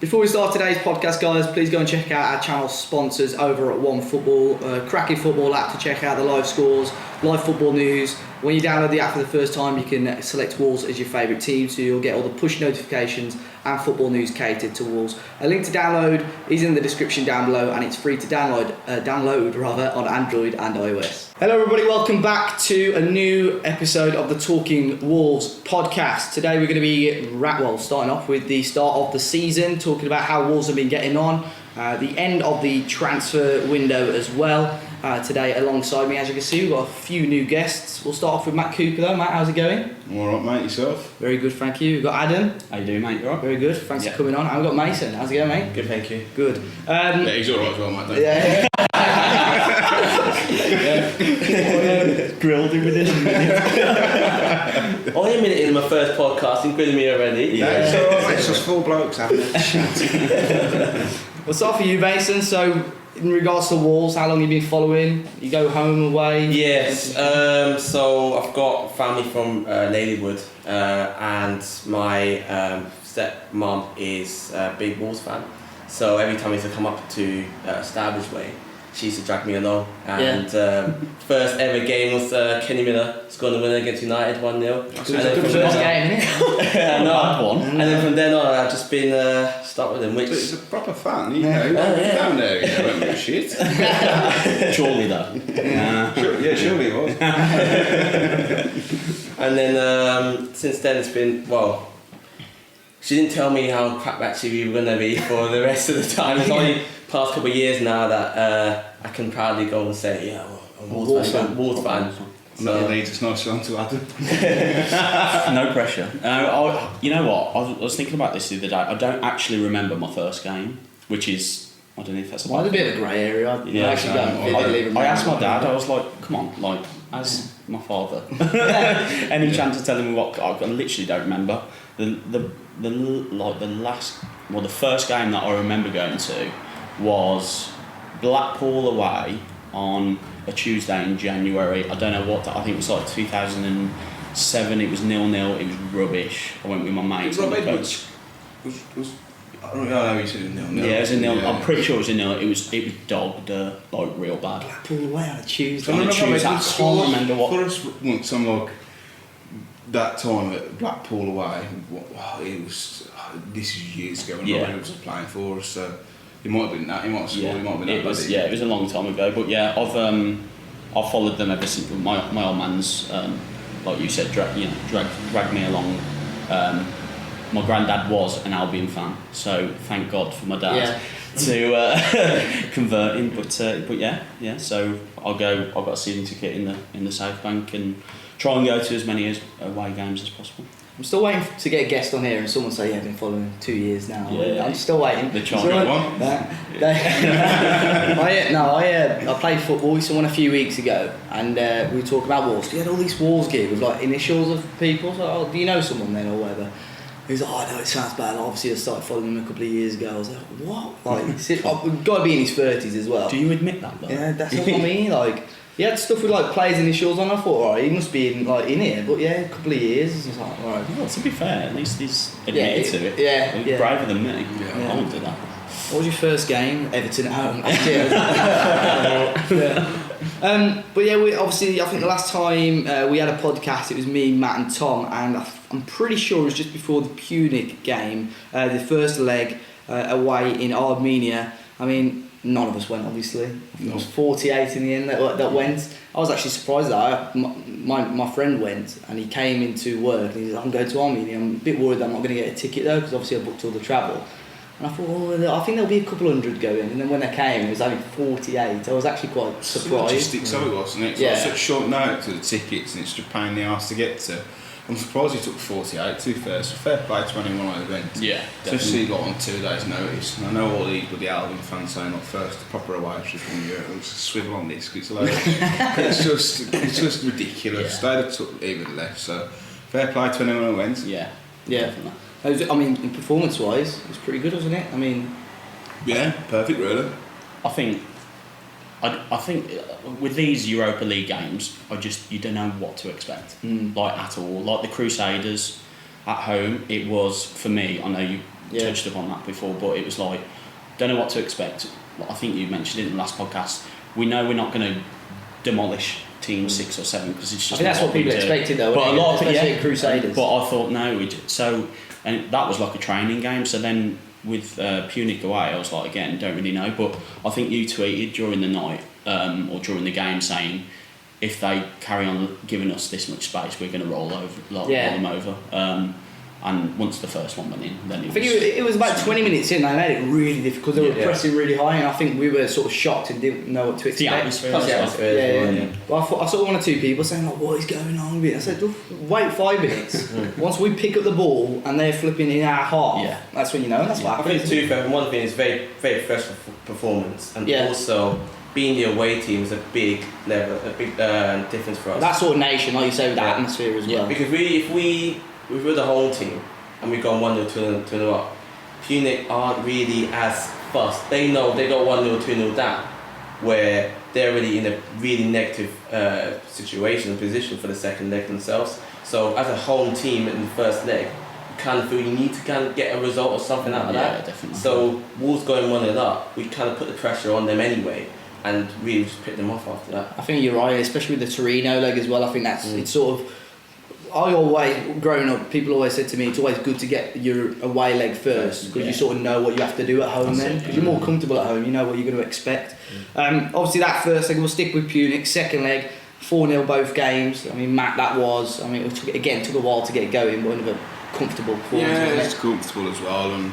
Before we start today's podcast, guys, please go and check out our channel sponsors over at One Football, cracking football app to check out the live scores, live football news. When you download the app for the first time, you can select Wolves as your favourite team, so you'll get all the push notifications and football news catered to Wolves. A link to download is in the description down below, and it's free to download on Android and iOS. Hello everybody, welcome back to a new episode of the Talking Wolves podcast. Today we're going to be starting off with the start of the season, talking about how Wolves have been getting on, the end of the transfer window as well. Today alongside me, as you can see, we've got a few new guests. We'll start off with Matt Cooper though. Matt, how's it going? Alright mate, yourself? Very good, thank you. We've got Adam. How you doing, mate? You alright? Very good, thanks for coming on. And we've got Mason. How's it going, mate? Good, thank you. Good. Yeah, he's alright as well, mate. Yeah. Grilled him within a minute. Only a minute in my first podcast, including me already. Yeah, it's alright, mate. It's just four blokes having a chat. We'll start for you, Mason. So, in regards to Wolves, how long have you been following? You go home, away? Yes, so I've got family from Ladywood, and my stepmom is a big Wolves fan. So every time I used to come up to Starbridge Way, she used to drag me along. And first ever game was Kenny Miller scoring the winner against United 1-0. It was a good first game, isn't it? I know. And then from then on, I've just been stuck with him. Which He's a proper fan, you know. Down there, you know, went with shit. Surely though. Surely it was. And then since then it's been, well, she didn't tell me how crap actually we were going to be for the rest of the time. It's only past couple of years now that I can proudly go and say, yeah, well, I'm a Wolves fan. So, it's nice one to Adam. No pressure. You know what? I was thinking about this the other day. I don't actually remember my first game, which is, I don't know if that's a bit of a grey area. I asked my dad. I was like, "Come on, like as my father, any chance of telling me what?" I literally don't remember. The first game that I remember going to was Blackpool away on a Tuesday in January. I don't know what, I think it was like 2007. It was 0-0. It was rubbish. I went with my mates. I don't know, you said 0-0. Yeah, it was a 0. Yeah. I'm pretty sure it was a 0. It was dog dirt, like real bad. Blackpool away on a Tuesday. I can't remember what. For us, once I'm like that time at Blackpool away, it was. This is years ago when Robin was playing for us. So it might have been that. He might have scored. He might have been that. It was a long time ago. But yeah, I've followed them ever since. My old man's, like you said, dragged me along. My granddad was an Albion fan, so thank God for my dad to convert him. But yeah. So I've got a season ticket in the South Bank and try and go to as many away games as possible. I'm still waiting to get a guest on here and someone say, I've been following 2 years now. Yeah. I'm still waiting. The Charlie one. I played football with someone a few weeks ago and we were talking about Wolves. He had all these Wolves gear with like initials of people. So, do you know someone then or whatever? He was like, I know it sounds bad. Obviously I started following him a couple of years ago. I was like, what? Like, we've got to be in his 30s as well. Do you admit that though? Yeah, that's what I mean. Like, he had stuff with like players' initials on. I thought, alright, he must be in here. But yeah, a couple of years. I was like, alright. Well, to be fair, at least he's admitted to it. Yeah. Braver than me. Yeah. I won't do that. What was your first game? Everton at home. But yeah, I think the last time we had a podcast, it was me, Matt and Tom, and I'm pretty sure it was just before the Punic game, the first leg away in Armenia. I mean, none of us went, obviously. It was 48 in the end that went. I was actually surprised that my friend went and he came into work and he said, I'm going to Armenia. I'm a bit worried that I'm not going to get a ticket though because obviously I booked all the travel. And I thought, I think there'll be a couple hundred going. And then when they came, it was only 48. I was actually quite surprised. Logistics of it, wasn't it? It's such short notice to the tickets and it's just a pain in the arse to get to. I'm surprised he took 48 to be fair. So fair play to anyone like event. Yeah, especially like on 2 days' notice. And I know all the Albion fans saying like first the proper away trip from Europe. It was a swivel on this. It's like it's just ridiculous. They'd have took even less. So fair play to anyone who went. Yeah. I mean, performance-wise, it was pretty good, wasn't it? I mean, yeah, perfect, really. I think with these Europa League games, you don't know what to expect, like at all. Like the Crusaders at home, it was for me. I know touched upon that before, but it was like, don't know what to expect. I think you mentioned it in the last podcast. We know we're not going to demolish team 6 or 7 because it's just. I think that's what people expected though. But a lot of especially Crusaders. But I thought no, and that was like a training game. So then with Punic away, I was like, again, don't really know. But I think you tweeted during the night or during the game saying, if they carry on giving us this much space, we're going to roll them over. And once the first one went in, then it was about 20 minutes in. They made it really difficult. They were pressing really high, and I think we were sort of shocked and didn't know what to expect. The atmosphere. Well, I saw 1 or 2 people saying like, "What is going on with it?" I said, "Wait 5 minutes. Once we pick up the ball and they're flipping in our half, that's when you know." That's what I happens. think one thing is very professional performance, and also being the away team is a big level, a big difference for us. That sort of nation, like you say, with the atmosphere as well. Because if we were the home team and we got 1-0, 2-0 up, Punic aren't really as fussed. They know they got 1-0, 2-0 down, where they're already in a really negative position for the second leg themselves. So as a home team in the first leg, you kind of feel you need to kind of get a result or something out of that. Definitely. So Wolves going 1-0 up, we kind of put the pressure on them anyway, and really just pick them off after that. I think you're right, especially with the Torino leg as well. I think that's it's sort of. I always, growing up, people always said to me, it's always good to get your away leg first because you sort of know what you have to do at home then. Because you're more comfortable at home, you know what you're going to expect. Obviously, that first leg, we'll stick with Punic. Second leg, 4-0 both games. I mean, Matt, it took a while to get going, but another comfortable performance. Yeah, it was comfortable as well. And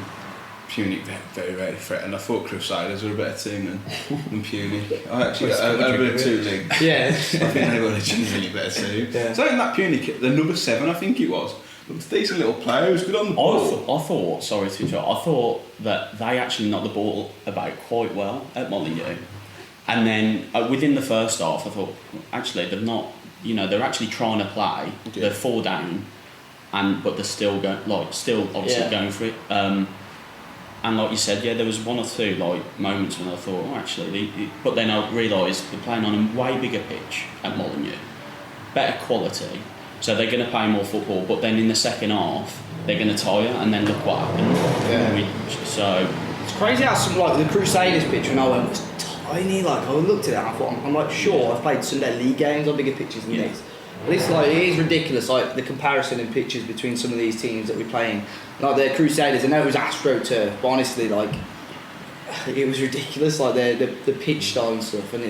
Punic very, very threatened. I thought Crusaders were a better team than Punic. I actually got over 2 leagues. Yeah. I think they were a genuinely better team. Yeah. So in that Punic, the number 7, I think it was a decent little player. He was good on the ball. I thought that they actually knocked the ball about quite well at Molineux. And then within the first half, I thought, actually, they're not, they're actually trying to play. Okay. They're 4 down, but they're still going, obviously going for it. And like you said, there was 1 or 2 moments when I thought, but then I realised they're playing on a way bigger pitch at Molineux, better quality, so they're going to play more football. But then in the second half, they're going to tire, and then look what happened. Yeah. It's crazy how some the Crusaders pitch when I went was tiny. I looked at it and I thought, I'm sure I've played Sunday League games on bigger pitches than these. But it's it is ridiculous, the comparison in pitches between some of these teams that we're playing. Like the Crusaders, I know it was AstroTurf, but honestly, it was ridiculous, the pitch style and stuff, and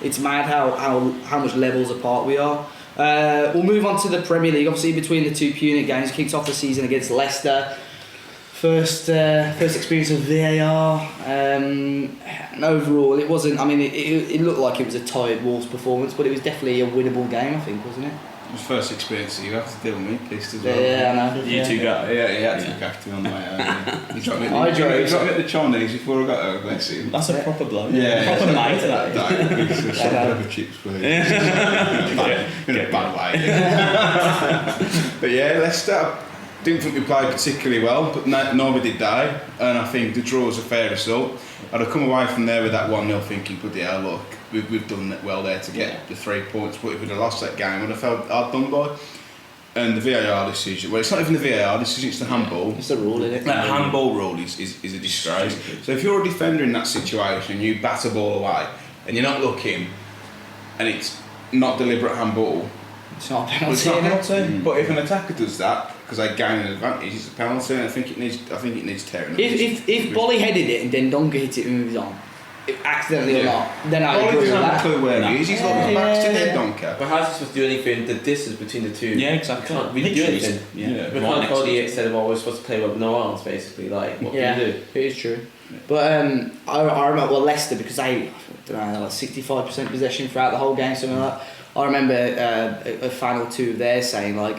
it's mad how much levels apart we are. We'll move on to the Premier League. Obviously, between the 2 Punic games, kicked off the season against Leicester. First experience of VAR, and overall it wasn't. I mean, it looked like it was a tired Wolves performance, but it was definitely a winnable game, I think, wasn't it? It was first experience you have to deal with me, pissed as well. Yeah, I know. You two go. Yeah, he had to look after me on the way out. He dropped me I at the Chinese before I got over, bless him. That's a proper blow. Yeah. Proper mate, that. Some rubber chips, please. In a bad way. But Leicester, didn't think we played particularly well, but nor did they, and I think the draw was a fair result. I'd have come away from there with that 1-0 thinking, bloody hell, look, we've done well there to get the 3 points, but if we'd have lost that game, I'd have felt hard done by. And the VAR decision, well, it's not even the VAR decision, it's the handball. It's the rule, isn't it? That handball rule is a disgrace. So if you're a defender in that situation, you bat a ball away, and you're not looking, and it's not deliberate handball, it's not a penalty. It's not a penalty. But if an attacker does that because they gain an advantage, it's a penalty. And I think it needs tearing. If Bolly headed it and then Donker hit it with his arm, accidentally or not, then I agree with that. that. Clue where he is. He's looking back to their Donker. But how's he supposed to do anything? The distance between the 2. Yeah, exactly. We can't really do anything. We can't call the said, we're supposed to play with no arms, basically. What can you do? It is true. But I remember Leicester, because they, 65% possession throughout the whole game, something like that. I remember a fan or 2 of theirs saying they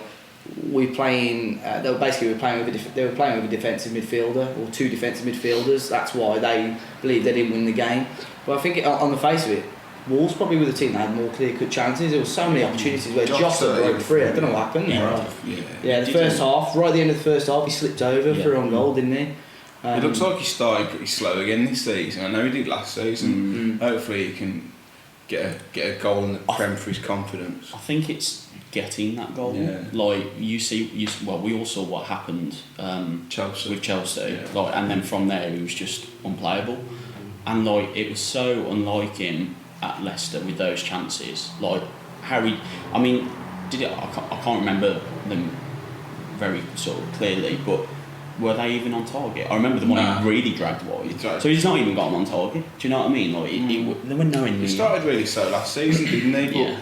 were playing with a defensive midfielder or 2 defensive midfielders. That's why they believed they didn't win the game. But I think on the face of it, Wolves probably were the team that had more clear-cut chances. There were so many opportunities where Jota broke free. I don't know what happened. The first half, right at the end of the first half, he slipped over for an own goal, didn't he? It looks like he started pretty slow again this season. I know he did last season. Hopefully he can get a goal in the Prem for his confidence. I think it's getting that goal. Yeah. Like we all saw what happened Chelsea. with Chelsea. Yeah. Like, and then from there he was just unplayable. And like it was so unlike him at Leicester with those chances. Like Harry, I mean, I can't remember them very sort of clearly, but were they even on target? I remember the one he really dragged wide. So he's not even got them on target. Do you know what I mean? Like they were knowing. He started really slow last season, didn't he? But Yeah.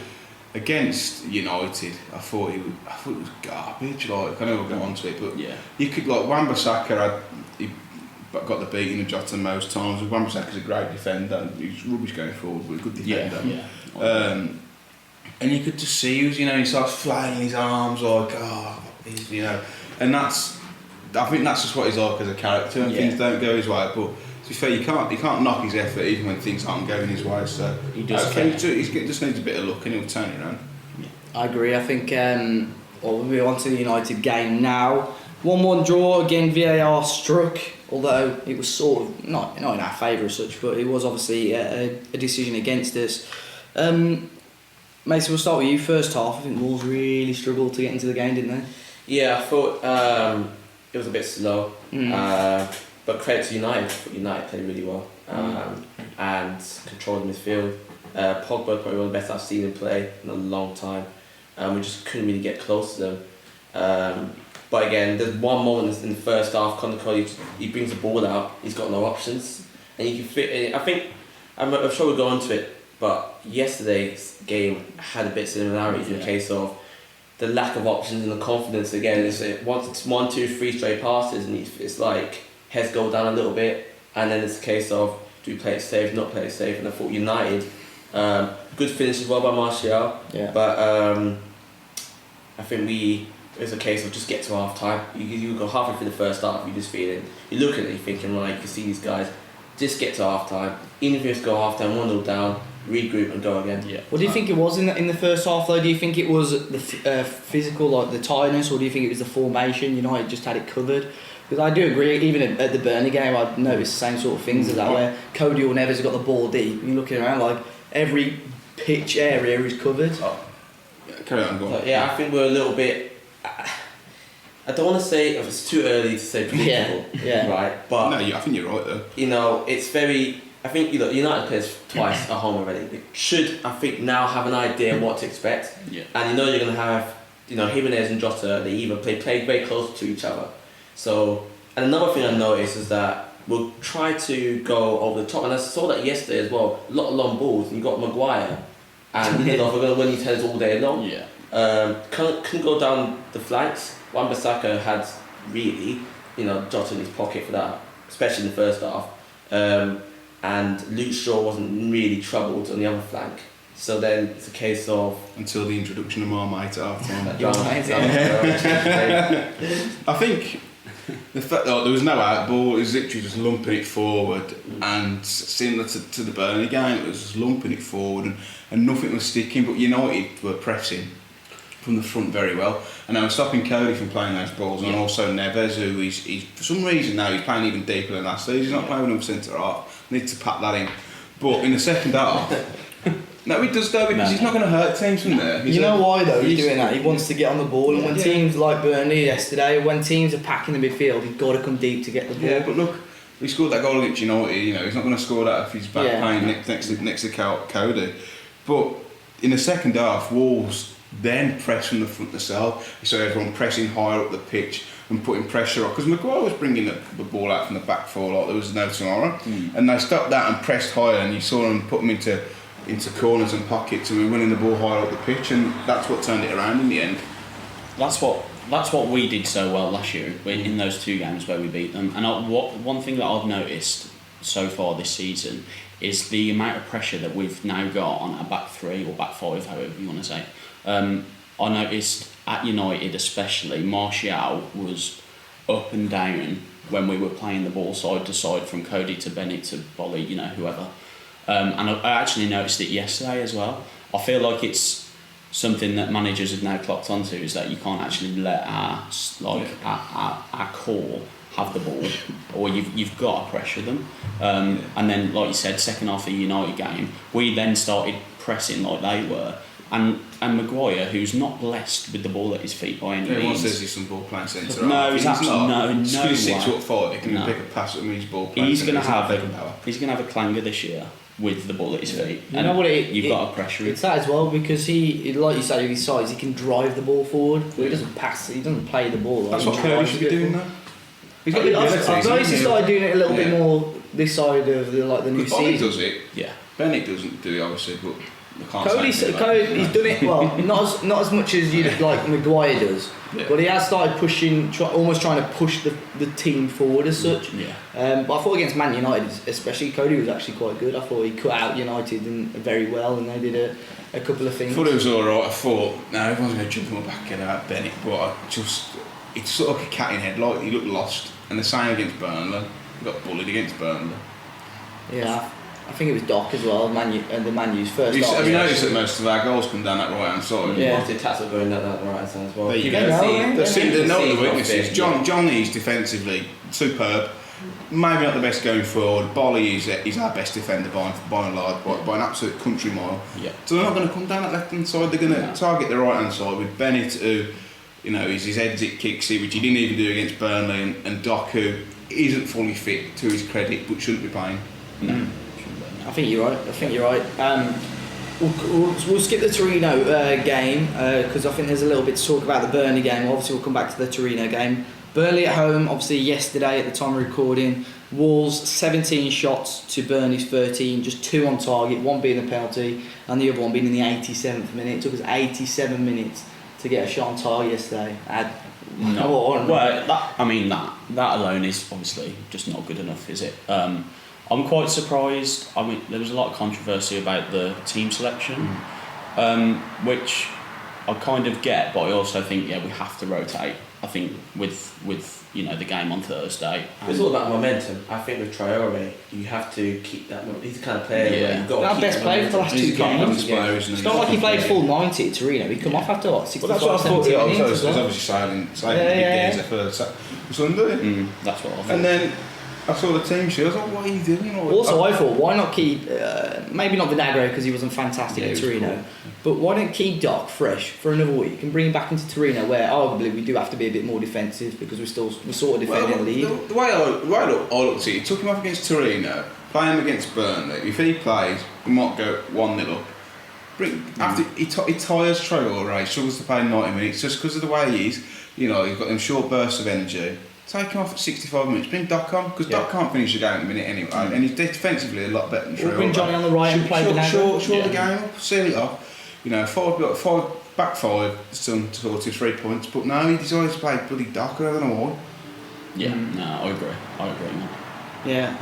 against United, I thought it was garbage. Like I know we'll get onto it, but Yeah. you could like Wan-Bissaka he got the beating of Jota most times. Wan-Bissaka's a great defender. He's rubbish going forward, but a good defender. Yeah. And you could just see he starts flailing his arms like, and I think that's just what he's like as a character, and things don't go his way. But to be fair, you can't knock his effort even when things aren't going his way. So He does he just needs a bit of luck, and he'll turn it around. I agree. I think we'll move on to the United game now. 1-1 draw, again VAR struck, although it was sort of not in our favour as such, but it was obviously a decision against us. Mason, we'll start with you. First half, I think Wolves really struggled to get into the game, didn't they? Yeah, I thought it was a bit slow, but credit to United. I thought United played really well and controlled the midfield. Pogba probably one of the best I've seen him play in a long time. We just couldn't really get close to them. But again, there's one moment in the first half, Conor Cody, he brings the ball out, he's got no options, and you can fit. I think I'm sure we'll go on to it, but yesterday's game had a bit of similarities in the case of the lack of options and the confidence. Again, it's 1, 2, 3 straight passes, and it's like heads go down a little bit, and then it's a case of do we play it safe, not play it safe. And I thought United, good finish as well by Martial, but I think it was a case of just get to half time. You go halfway through the first half, you're looking at it, you're thinking, right, you can see these guys, just get to half time. Even if you just go half time, 1-0 down, regroup and go again. Yeah. What do you think it was in the first half though? Do you think it was the physical, like the tiredness, or do you think it was the formation? United just had it covered? Because I do agree, even at the Burnley game, I've noticed the same sort of things as that, where Cody or Neves has got the ball deep, and you're looking around like every pitch area is covered. Carry on, go on. So, yeah, I think we're a little bit. I don't want to say it's too early to say predictable, right? But No, I think you're right though. It's very. I think United players twice at home already. They should, I think, now have an idea what to expect. Yeah. And you're going to have, Jimenez and Jota. They either play very close to each other. So, and another thing I noticed is that we'll try to go over the top, and I saw that yesterday as well. A lot of long balls, and you got Maguire, and we're going to win these headers all day long. Yeah. Couldn't go down the flanks. Wan-Bissaka had really, Jota in his pocket for that, especially in the first half. And Luke Shaw wasn't really troubled on the other flank. So then it's a case of... Until the introduction of Marmite at half time. I think the fact that there was no out ball, it was literally just lumping it forward, and similar to the Burnley game, it was just lumping it forward and nothing was sticking, but United were pressing from the front very well, and they were stopping Cody from playing those balls, and also Neves, who he's for some reason now he's playing even deeper than last season. He's not playing with centre half. Needs to pack that in. But in the second half, no, he does though, because he's not going to hurt teams from there. You know why though he's doing that? He wants to get on the ball, and when teams like Burnley yesterday, when teams are packing the midfield, he's got to come deep to get the ball. Yeah, but look, he scored that goal against United. He's not going to score that if he's back playing next to Cody. But in the second half, Wolves then press from the front themselves. So everyone pressing higher up the pitch and putting pressure on, because Maguire was bringing the ball out from the back four like there was no tomorrow, and they stopped that and pressed higher, and you saw them put them into corners and pockets, and we were winning the ball higher up the pitch, and that's what turned it around in the end. That's what we did so well last year in those two games where we beat them. And one thing that I've noticed so far this season is the amount of pressure that we've now got on a back three or back five, however you want to say. I noticed at United especially, Martial was up and down when we were playing the ball side to side, from Cody to Bennett to Bolly, whoever. And I actually noticed it yesterday as well. I feel like it's something that managers have now clocked onto, is that you can't actually let our core have the ball, or you've got to pressure them. And then, like you said, second half of the United game, we then started pressing like they were. And Maguire, who's not blessed with the ball at his feet by any Everyone means. says he's some ball playing centre. No, he's absolutely no He's way. 6'5", he can pick a pass at me, he's ball playing. He's going to have power. he's going to have a clanger this year with the ball at his feet. You know what? You've got to pressure him. It's that as well, because he, like you say, with his size, he can drive the ball forward. But he doesn't pass. He doesn't play the ball. That's Like, what he Curry drives should be it doing forward. now. He's got the ability. I've noticed he started doing it a little bit Yeah. more this side of the new Bobby season. does it. Yeah. Bennett doesn't do it, obviously, but I can't Cody's say anything he's done it well, not as much as you like Maguire does, Yeah. but he has started pushing, almost trying to push the team forward as such. Yeah. But I thought against Man United, especially, Cody was actually quite good. I thought he cut out United very well, and they did a couple of I things. thought it was alright. I thought, no, everyone's going to jump on my back about Bennett, but it's sort of like a cat in headlight. He looked lost, and the same against Burnley. He got bullied against Burnley. Yeah, I think it was Doc as well. The Man U's first. Have you noticed that most of our goals come down that right hand side? Yeah. Most of the attacks are going down that right side as well. There you can go. see- They know see the weaknesses. nothing. Johnny's defensively superb. Maybe not the best going forward. Bolly is our best defender by and large, by an absolute country mile. Yeah. So they're not going to come down that left hand side. They're going to target the right hand side with Bennett, who, is his exit kicks it, which he didn't even do against Burnley, and Doc, who isn't fully fit to his credit, but shouldn't be playing. No. I think you're right. We'll skip the Torino game because I think there's a little bit to talk about the Burnley game. Obviously, we'll come back to the Torino game. Burnley at home, obviously yesterday at the time of recording, Wolves 17 shots to Burnley's 13, just 2 on target, one being a penalty and the other one being in the 87th minute. It took us 87 minutes to get a shot on target yesterday. Well, that alone is obviously just not good enough, is it? I'm quite surprised. I mean, there was a lot of controversy about the team selection, which I kind of get, but I also think we have to rotate. I think with the game on Thursday. It's all about momentum. I think with Traore, you have to keep that momentum. He's the kind of player where you've got to Our keep best that player for the momentum. last He's 2 a confidence games. player, isn't he? It's not like he played full 90 at Torino. He come off after what, 65, Well, that's what I thought. 70 I minutes was as well. obviously sailing Yeah. big days for Sunday. That's what I thought. And then I saw the team sheet. I was like, "What are you doing?" Also, I thought, why not keep, maybe not Vinagre because he wasn't fantastic Yeah, at he was Torino, cool. but why don't keep Doc fresh for another week and bring him back into Torino where arguably we do have to be a bit more defensive because we're sort of defending the lead. The way I looked at it, took him off against Torino, play him against Burnley. If he plays, we might go 1-0 up. After he tires Traore, he struggles to play 90 minutes just because of the way he is. He's got them short bursts of energy. Take him off at 65 minutes, bring Doc on, because Doc can't finish the game in a minute anyway, and he's defensively a lot better than Traore. We'll bring Johnny on the right and play Vinagre. Short the game up, seal it off. Back five, some 2-3 points, but now he decides to play bloody Doc, I don't know why. Yeah, no, I agree. Man. Yeah.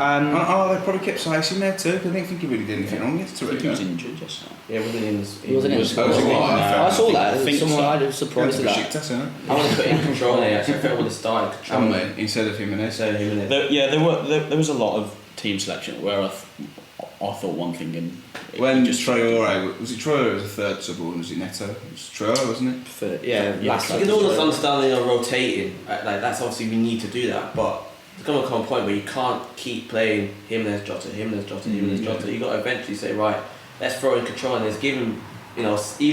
They probably kept Sace in there too, because I didn't think he really did anything wrong against I think he was Torino. injured just now. Yeah, wasn't in the He wasn't in the squad. was he? I saw that. I think Someone so. I was surprised at that. Besiktas, isn't it? I want to put in control actually. I think I would have started control. Haven't we? Instead of Jimenez. So him and it. There was a lot of team selection where I thought one thing and When just Traore was a third sub or was it Neto? It was Traore, wasn't it? Yeah, last You can almost understand rotating. Like that's obviously we need to do that, but there's going to come a point where you can't keep playing Jimenez, Jota. You got to eventually say, right, let's throw in control and let's give him, even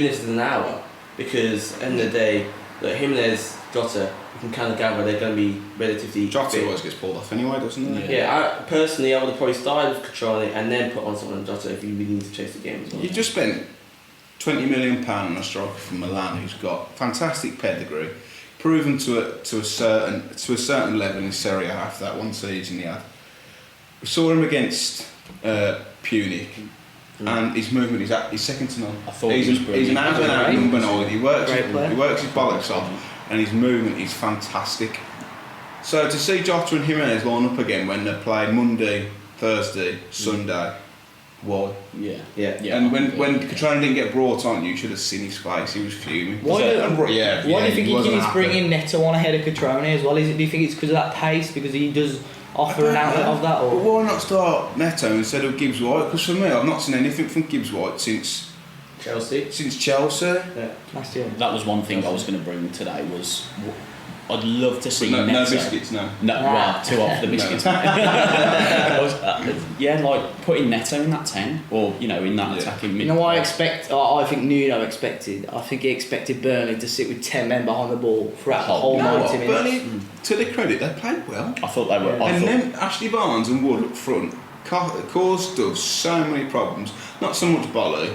if it's an hour, because at the end of the day, Jimenez, Jota, you can kind of gather they're going to be relatively Jota fit. always gets pulled off anyway, doesn't he? Yeah, I would have probably started with control and then put on someone Jota if you really need to chase the game as well. You just spent £20 million on a striker from Milan who's got fantastic pedigree, proven to a certain level in Serie A after that one season he had. We saw him against Punic, and his movement is second to none. I thought he's an out-and-out number 9. He works his bollocks off, and his movement is fantastic. So to see Jota and Jimenez line up again when they played Monday, Thursday, Sunday, why? Yeah. And when Catrone didn't get brought on, you should have seen his face. He was fuming. Why do you think wasn't he's happy. bringing Neto on ahead of Catrone as well? Do you think it's because of that pace? Because he does offer an outlet of that? But Or? why not start Neto instead of Gibbs White? Because for me, I've not seen anything from Gibbs White since Chelsea. Chelsea. Yeah. Last year. That was one thing I was going to bring today was I'd love to see No Neto. biscuits, no. No, well, too off the biscuits. Yeah, like putting Neto in that 10, or in that attacking mid. You know what I expect? I think Nuno expected. I think he expected Burnley to sit with 10 men behind the ball throughout the whole 90 minutes. Burnley, to their credit, they played well. I thought they were. And then Ashley Barnes and Wood up front caused us so many problems. Not so much Bolly,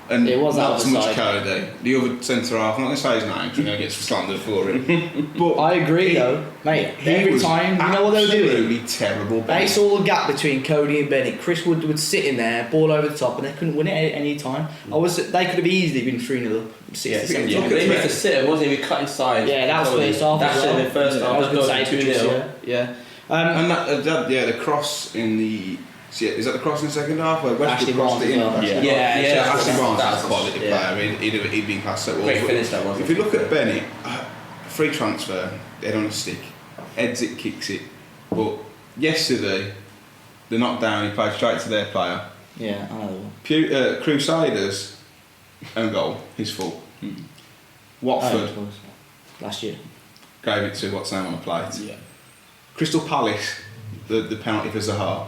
and It was not so much outside. Cody. The other centre half, I'm not going to say his name because we're going to get slandered for it. But I agree though, mate. he Every was time, you know what they were doing? absolutely terrible. They saw the gap between Cody and Bennett. Chris Wood would sit in there, ball over the top, and they couldn't win it at any time. They could have easily been 3-0 up, 60, Yeah, they missed a sitter, wasn't he? We cut inside. Yeah, that was first half. That as should well. have been first half. That was a good Let's save, go Patricia. 2-0. Yeah. And the cross in the. Is that the cross in the second half where Westbrook Ashley crossed Barnes it in? as well. Yeah. Ashley Barnes That is a was- quality yeah. player. He'd been classed so well. Great finish that was. If you look at Bennett, free transfer, head on a stick, heads it, kicks it. But yesterday, the knockdown, he played straight to their player. Yeah, I know. Crusaders, own goal, his fault. Watford Last year. gave it to what's name on the plate. Yeah. Crystal Palace, the penalty for Zaha.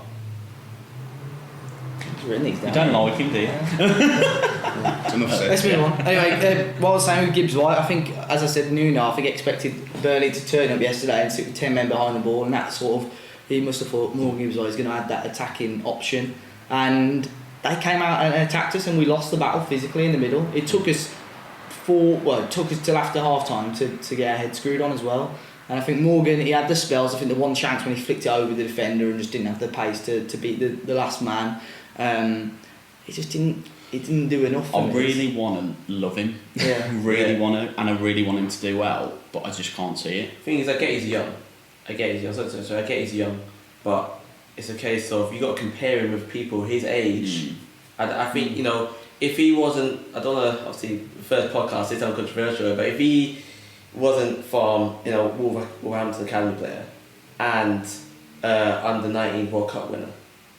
He's written these down. You don't like him, do you? It's enough said. Let's move on. Anyway, what I was saying with Gibbs White, I think, as I said, Nuno, I think expected Burnley to turn up yesterday and sit with 10 men behind the ball, and that sort of, he must have thought Morgan Gibbs White is going to add that attacking option. And they came out and attacked us, and we lost the battle physically in the middle. It took us till after half time to get our head screwed on as well. And I think Morgan, he had the spells. I think the one chance when he flicked it over the defender and just didn't have the pace to beat the last man. He just didn't do enough for I me. really want to love him. Yeah. Want to, and I really want him to do well, but I just can't see it. Thing is, I get he's young. I get he's young, but it's a case of you got to compare him with people his age. I think if he wasn't, I don't know. Obviously, the first podcast is uncontroversial, but if he wasn't from Wolverhampton Academy player and under 19 World Cup winner,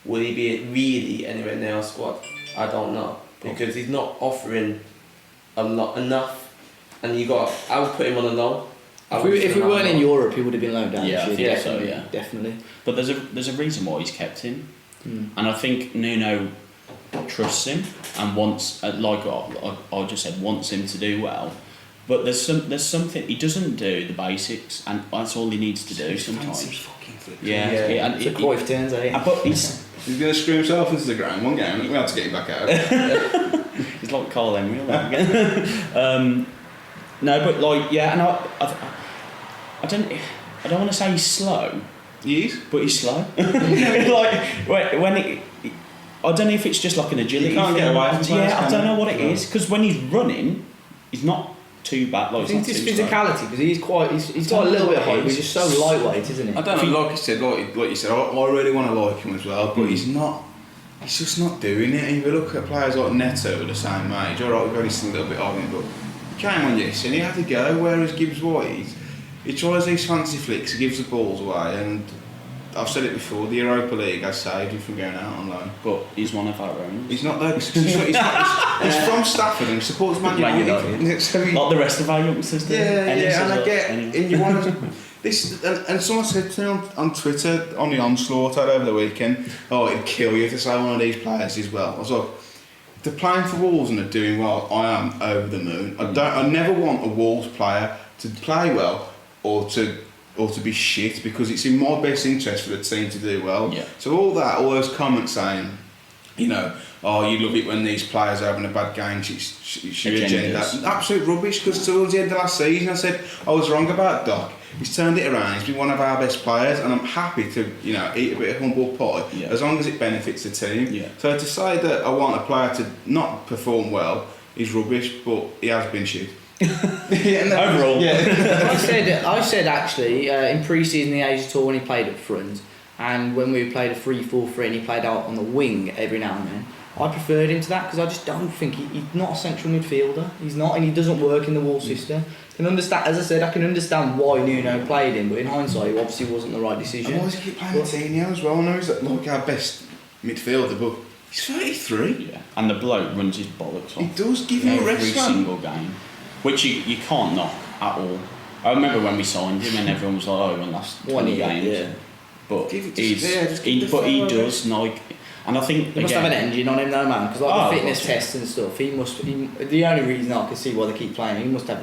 would he be really anywhere near our squad? I don't know, because he's not offering enough, and I would put him on a loan. If we weren't in Europe, he would have been loaned down. Yeah, I think definitely, so, yeah. Definitely. But there's a reason why he's kept him, and I think Nuno trusts him and wants, like I just said, wants him to do well. But there's something he doesn't do, the basics, and that's all he needs to do sometimes. Yeah, and It's a Cruyff turns, eh? but he's going to screw himself into the ground one game. We have to get him back out. he's like Carl Henry. No, but and I don't want to say he's slow. He is. But he's slow. when I don't know if it's just like an agility. You can't get away from players, I can don't you? know what it is, because when he's running, he's not too bad. I think it's his physicality, because he's got a little bit of height, but he's just so lightweight, isn't he? I don't know. Like you said, like you said, I really want to like him as well, but he's not. He's just not doing it. And if you look at players like Neto, the same age, alright, we've only seen a little bit of him, but he came on yes and he had to go. Whereas Gibbs White, he tries these fancy flicks, he gives the balls away, and I've said it before, the Europa League has saved him from going out on loan. But he's one of our own. He's not though. He's from Stafford and he supports Man United. So Like the rest of our youngsters do. And I get, and you want to, this, and someone said to me on Twitter, on the onslaught over the weekend, it'd kill you to say one of these players is well. I was like, if they're playing for Wolves and they're doing well, I am over the moon. I never want a Wolves player to play well or to be shit, because it's in my best interest for the team to do well. Yeah. So all those comments saying, you love it when these players are having a bad game, it's your agenda. Absolute rubbish, because towards the end of last season I said I was wrong about Doc. He's turned it around, he's been one of our best players, and I'm happy to eat a bit of humble pie as long as it benefits the team. Yeah. So to say that I want a player to not perform well is rubbish, but he has been shit. Overall. Yeah. I said actually in pre-season the Asia Tour when he played up front, and when we played a 3-4-3 and he played out on the wing every now and then, I preferred him to that, because I just don't think he's not a central midfielder. He's not, and he doesn't work in the Wolves system. Can understand, as I said, I can understand why Nuno played him, but in hindsight, it obviously wasn't the right decision. And why does he keep playing Coutinho as well? I know he's like our best midfielder, but he's 33. Yeah, and the bloke runs his bollocks off. He does give him a rest, every single game, which you can't knock at all. I remember when we signed him and everyone was like, oh, he won last 20 games. Yeah. But Give it he's, just give he, the but he fire does like, and I think He must have an engine on him though, man, because like the fitness yeah. tests and stuff, the only reason I can see why they keep playing him, he must have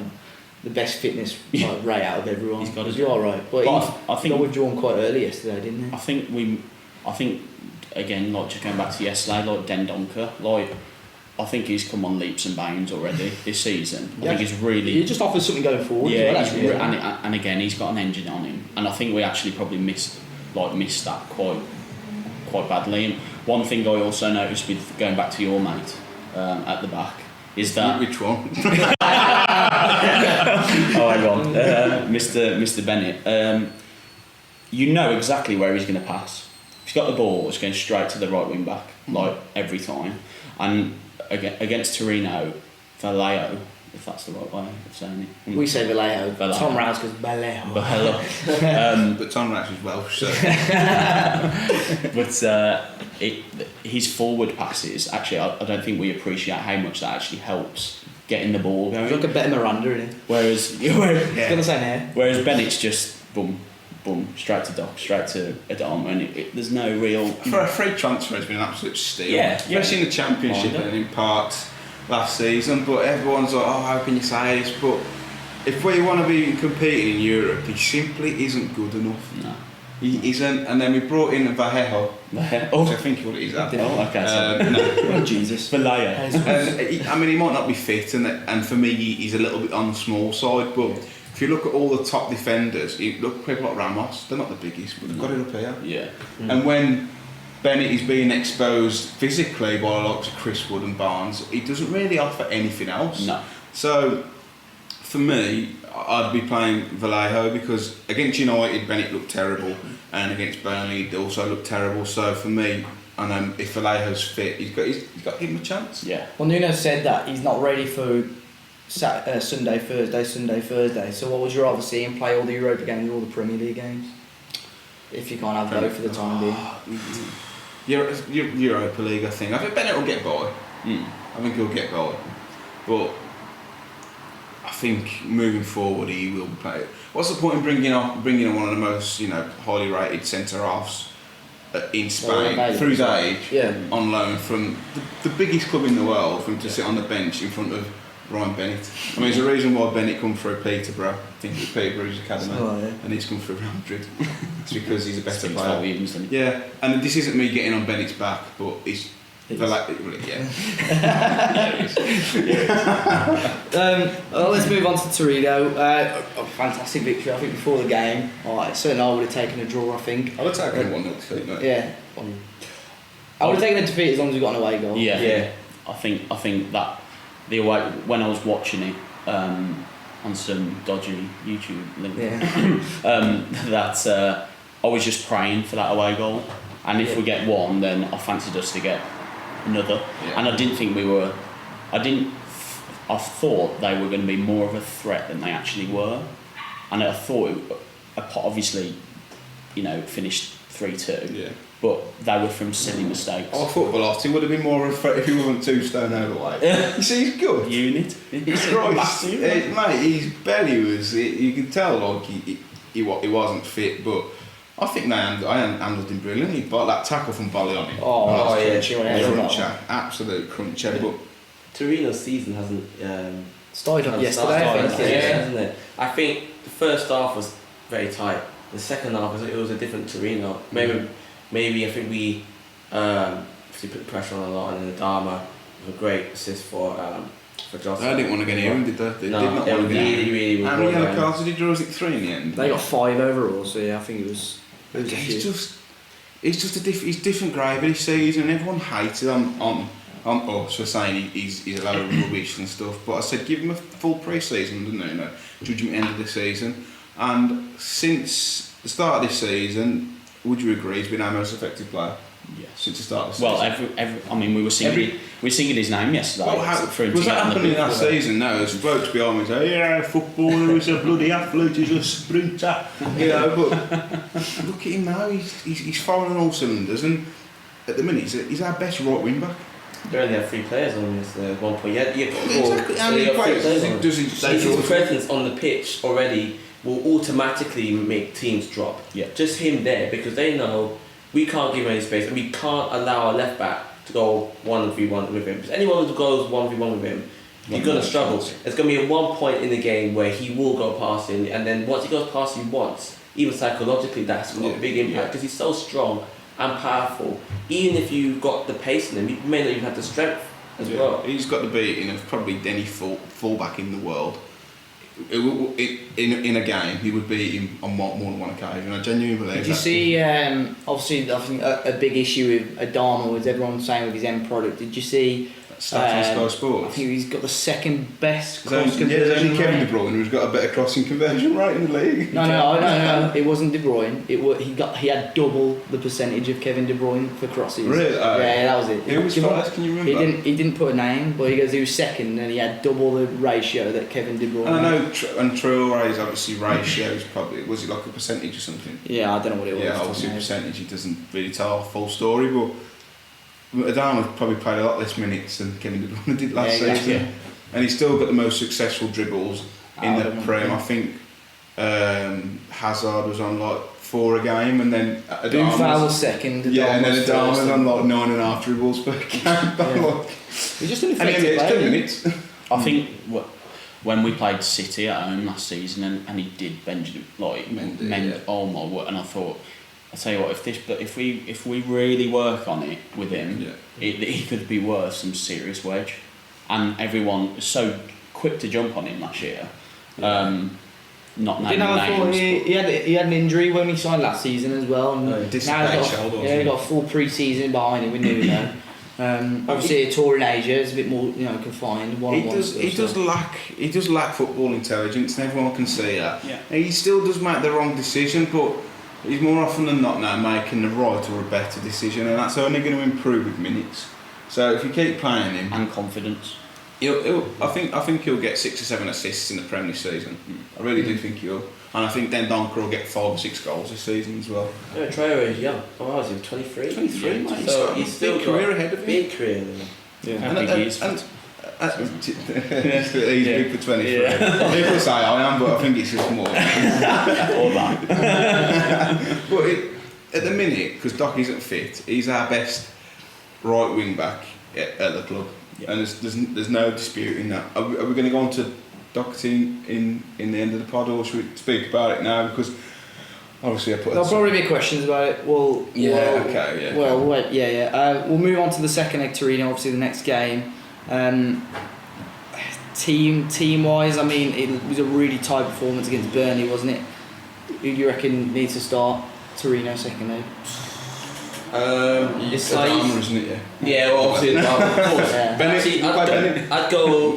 the best fitness rate out of everyone. He's got his- You're alright, but I think got withdrawn quite early yesterday, didn't he? I think again, like just going back to yesterday, like Dendoncker, like I think he's come on leaps and bounds already this season. I think he's really. He just offers something going forward. Yeah, as well, actually. and again, he's got an engine on him, and I think we actually probably missed that quite badly. And one thing I also noticed with going back to your mate at the back is that Which one? oh, hang on, Mr. Bennett. You know exactly where he's going to pass. If he's got the ball, it's going straight to the right wing back, like every time. And against Torino, Vallejo, if that's the right way of saying it. We say Vallejo. Vallejo. Tom Rouse goes Vallejo. But Tom Rash is Welsh, so. But his forward passes, actually, I don't think we appreciate how much that actually helps getting the ball going. He's like a better Miranda, isn't he? Whereas He's got the same hair. Whereas Bennett's just boom, boom, straight to Doc, straight to Adama, and there's no real. For a free transfer, it's been an absolute steal. Yeah, especially in the Championship and in parts last season. But everyone's like, oh, how can you say this? But if we want to be competing in Europe, he simply isn't good enough. No. He isn't. And then we brought in Vallejo, which I think what it is. Oh, okay. So. Oh, Jesus. Vallejo. I mean, he might not be fit, and for me, he's a little bit on the small side. But if you look at all the top defenders, you look at people like Ramos. They're not the biggest, but they've got it up here. Yeah. And when Bennett is being exposed physically by the likes of Chris Wood and Barnes, he doesn't really offer anything else. No. So, for me, I'd be playing Vallejo because against United, Bennett looked terrible, and against Burnley, he also looked terrible. So for me, and if Vallejo's fit, he's got to give him a chance. Yeah. Well, Nuno said that he's not ready for Sunday, Thursday. So what would you rather see him play all the Europa games or all the Premier League games? If you can't have both for the time being. Europa League, I think. I think Bennett will get by. I think he'll get by. But I think moving forward, he will play. What's the point in bringing on one of the most highly rated centre halves in Spain through his age on loan from the biggest club in the world for him to sit on the bench in front of Ryan Bennett? I mean, there's a reason why Bennett come through Peterborough. I think it was Peterborough's academy, and he's come through Real Madrid. It's because he's a better player. Yeah, and this isn't me getting on Bennett's back, but it's. Let's move on to Torino. A fantastic victory, I think, before the game. Certainly I would have taken a draw, I think. I would have taken a 1-0 defeat, mate. Yeah. I would have taken a defeat as long as we got an away goal. Yeah. I think that the away, when I was watching it on some dodgy YouTube link, that I was just praying for that away goal, and if we get one, then I fancied us to get another. And I didn't think I thought they were going to be more of a threat than they actually were, and I thought obviously finished 3-2, but they were from silly mistakes. I thought Velotti would have been more of a threat if he wasn't 2 stone overweight. You see, he's good. Unit. He's massive. Mate, his belly was. You can tell like he wasn't fit, but I think I handled him brilliantly. But that tackle from Bolly on him. Cruncher, absolute cruncher. But Torino's season hasn't started up yesterday, hasn't it? I think the first half was very tight. The second half it was a different Torino. Maybe I think we put pressure on a lot, and Adama was a great assist for Jocelyn. They didn't want to get near him, did they? They no, did not they want to get near him. really How many yellow cards did he draw? Was it 3 in the end? They got 5 overall, so I think it was. It's just he's different gravy this season, and everyone hated on us for saying he's a load of rubbish and stuff. But I said give him a full pre-season, didn't I? Judging end of the season, and since the start of this season, would you agree he's been our most effective player? Yes. Since the start of the season. Well, we were singing his name yesterday. Was that happening last season? No, there's blokes behind me say, yeah, footballer is a bloody athlete, he's a sprinter. But look at him now, he's firing on all cylinders, and at the minute he's our best right wing back. They only have 3 players on this at one point. Exactly. How many players does he? His presence on the pitch already will automatically make teams drop. Yeah. Just him there, because they know we can't give him any space and we can't allow our left back to go 1v1 with him. Because anyone who goes 1v1 with him, you're going to struggle. There's going to be one point in the game where he will go past you, and then once he goes past you once, even psychologically, that's got a big impact because he's so strong and powerful. Even if you've got the pace in him, you may not even have the strength as well. He's got the beating of probably any fullback in the world. In a game, he would beat him on more than one occasion. I genuinely believe that. Did you see, obviously, I think a big issue with Adama was everyone saying with his end product. Did you see... Stats on Sky Sports. I think he's got the second best There's cross conversion there's only Kevin rate. De Bruyne who's got a better crossing conversion rate in the league. No. It wasn't De Bruyne. He had double the percentage of Kevin De Bruyne for crosses. Really? Yeah, that was it. Who was first? Can you remember? He didn't put a name, but he goes he was second, and he had double the ratio that Kevin De Bruyne. And I had. know, and Traore's obviously ratio is probably, was it like a percentage or something? Yeah, I don't know what it was. Yeah, obviously a percentage, it doesn't really tell a full story, but Adama probably played a lot less minutes than Kevin De Bruyne did last season. And he's still got the most successful dribbles in the Prem. I think Hazard was on like 4 a game, and then Adama was second. And then Adama was on like 9.5 dribbles per game. He's just an and effective it's 10 player. minutes. I think when we played City at home last season, and he did Benjamin Mendy, oh my word! And I thought, I tell you what, if we really work on it with him, he could be worth some serious wage. And everyone was so quick to jump on him last year. Not naming names. He had an injury when he signed last season as well. And now he's got a full pre-season behind him with Nuno. Obviously, a tour in Asia is a bit more, confined. He does lack football intelligence, and everyone can see that. Yeah. He still does make the wrong decision, but he's more often than not now making the right or a better decision, and that's only going to improve with minutes. So if you keep playing him, and confidence, I think he'll get 6 or 7 assists in the Premier League season. I really do think he'll, and I think then Donker will get 5 or 6 goals this season as well. Yeah, Traore is young. How old is he? 23? 23, mate. So he's still got a career ahead of him. Big career. He's big for 23. People say I am, but I think it's just more. all that. But at the minute, because Doc isn't fit, he's our best right wing back at the club, and there's no disputing that. Are we going to go on to Doherty in the end of the pod, or should we speak about it now? Because obviously There'll probably be questions about it. We'll move on to the second leg, Torino. Obviously, the next game. Team wise, I mean, it was a really tight performance against Burnley, wasn't it? Who do you reckon needs to start Torino second leg? It's Adama, isn't it? Yeah, well, obviously, of course. I'd go.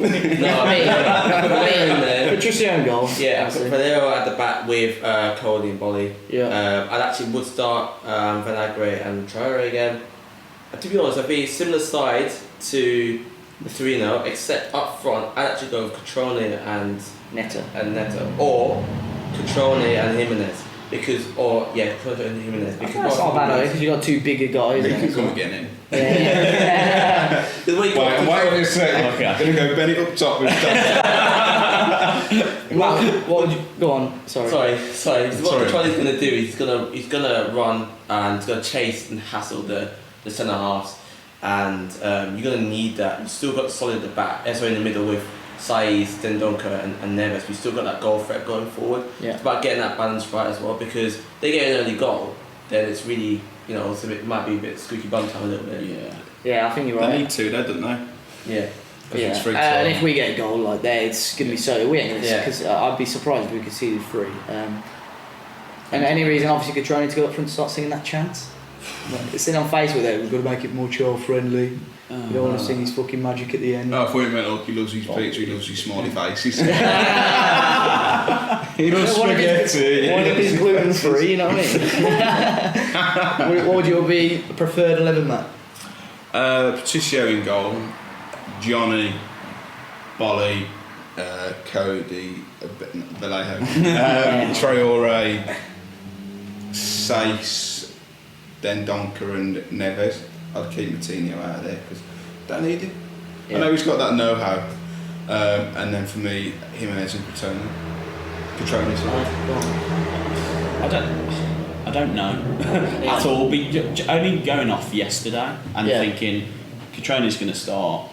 Patricio goal. Yeah, Valero at the back with Cody and Bolly. Yeah. I'd actually would start Vinagre and Traore again. To be honest, I'd be similar side to the 3-0, except up front, I'd actually go with Catrone and Neto, or Catrone and Jimenez. Catrone and Jimenez. Because that's not bad, because you've got 2 bigger guys. He can come again in. Yeah. I'm waiting a second. I'm going to go Benny up top with What would you go on? Sorry. What Catrone's going to do is he's going to run and he's going to chase and hassle the centre halves. And you're going to need that. You've still got solid at the back, in the middle with Saiz, Dendoncker and Neves. We've still got that goal threat going forward. Yeah. It's about getting that balance right as well, because they get an early goal, then it's really, it might be a bit squeaky bum time a little bit. Yeah, I think you're right. They need 2, don't they? Yeah. And if we get a goal like that, it's going to be so weird. Because I'd be surprised if we could see 3. And any reason, obviously, Catrone to go up front and start singing that chant? It's in on face with it. We've got to make it more child friendly. You don't want to sing his fucking magic at the end. Oh, I thought you meant he loves his pizza, he loves his smiley faces. He loves spaghetti. One of his gluten free, you know what I mean? What would your be preferred 11, Matt? Patricio in goal, Johnny, Bolly, Cody, Vallejo, Traore, Saiz, then Donker and Neves. I'd keep Moutinho out of there because don't need him. I know he's got that know-how, and then for me, Jimenez and Catrone. Catroni, I don't know at all. Only going off yesterday and thinking Catroni's going to start.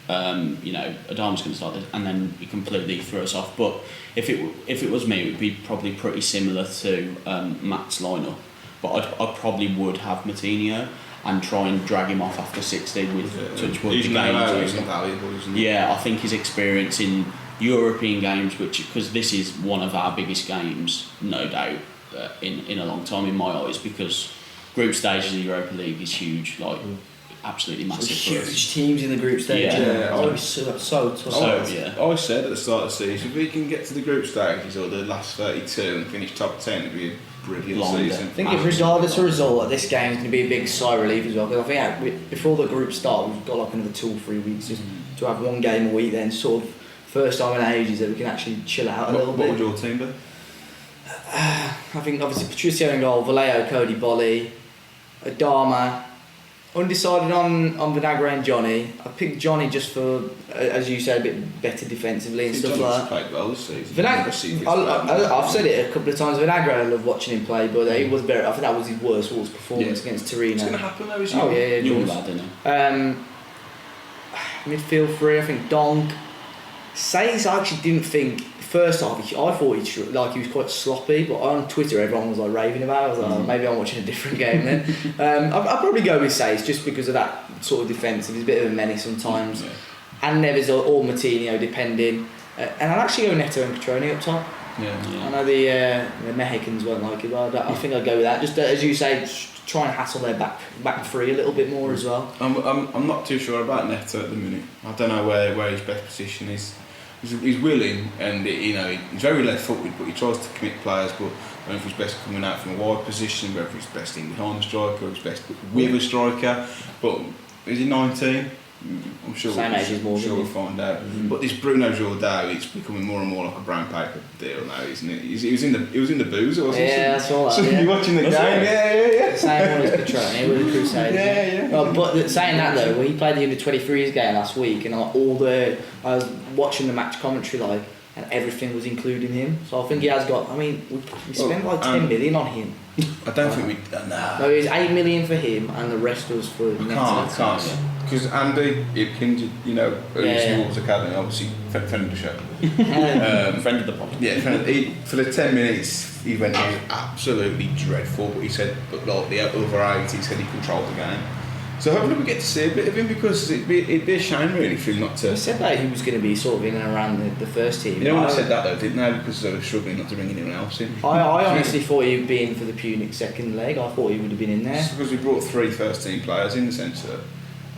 Adam's going to start this, and then he completely threw us off. But if it was me, it would be probably pretty similar to Matt's lineup. But I probably would have Moutinho and try and drag him off after 60 with Touchwood. He's not valuable, isn't he? Yeah, I think his experience in European games, because this is one of our biggest games, no doubt, in a long time in my eyes, because group stages of the Europa League is huge, like absolutely massive. Huge teams in the group stage. Yeah. So tough. I said at the start of the season, if we can get to the group stages or the last 32 and finish top 10, it'd be a brilliant season. I think if regardless of result, this game is going to be a big sigh of relief as well, because I think before the group start, we've got like another 2 or 3 weeks just to have one game a week, then sort of first time in ages that we can actually chill out a little bit. What would your team be? I think obviously Patricio in goal, Vallejo, Cody, Bolly, Adama. Undecided on Vinagre and Johnny. I picked Johnny just for, as you said, a bit better defensively and stuff like that. Played well this season. I've said it a couple of times. Vinagre, I love watching him play, but he was very. I think that was his worst Wolves performance against Torino. It's going to happen though, isn't it? Oh yeah, young lad, isn't he? Midfield 3, I think Donk. Says I actually didn't think. First off, I thought he was quite sloppy, but on Twitter everyone was like raving about it. I was like, maybe I'm watching a different game then. I'd probably go with Says just because of that sort of defensive. He's a bit of a menace sometimes. And Neves or Moutinho depending. And I'd actually go Neto and Catroni up top. I know the Mexicans won't like it, but I think I'd go with that. Just as you say, try and hassle their back three a little bit more as well. I'm not too sure about Neto at the minute. I don't know where his best position is. He's willing and he's very left-footed, but he tries to commit players. But I don't know if he's best coming out from a wide position, whether he's best in behind the striker, or he's best with a striker. But is he 19? I'm sure. Same age as Morgan. Sure, we'll find out. But this Bruno Jordan, it's becoming more and more like a brown paper deal now, isn't it? He was in the boozer or something. Yeah, that's all. So you're watching the game. Yeah. Same one as Catroni with the Crusaders. Yeah. But saying that though, when he played the under-23s game last week, and I was watching the match commentary and everything was including him. So I think he has got. I mean, we spent like 10 million on him. I don't think we. No, it was 8 million for him, and the rest was for. Can't. Because Andy Ipkin, who's Wolves Academy, obviously friend of the show. Friend of the pod. Yeah, for the 10 minutes he went, he was absolutely dreadful, but he said, the other 8, he said he controlled the game. So hopefully we get to see a bit of him, because it'd be a shame really for him not to. He said that he was going to be sort of in and around the first team. You know when I said that though, didn't they? Because they were struggling not to bring anyone else in. I honestly thought he'd be in for the Punic second leg. I thought he would have been in there. Just because we brought 3 first team players in the centre.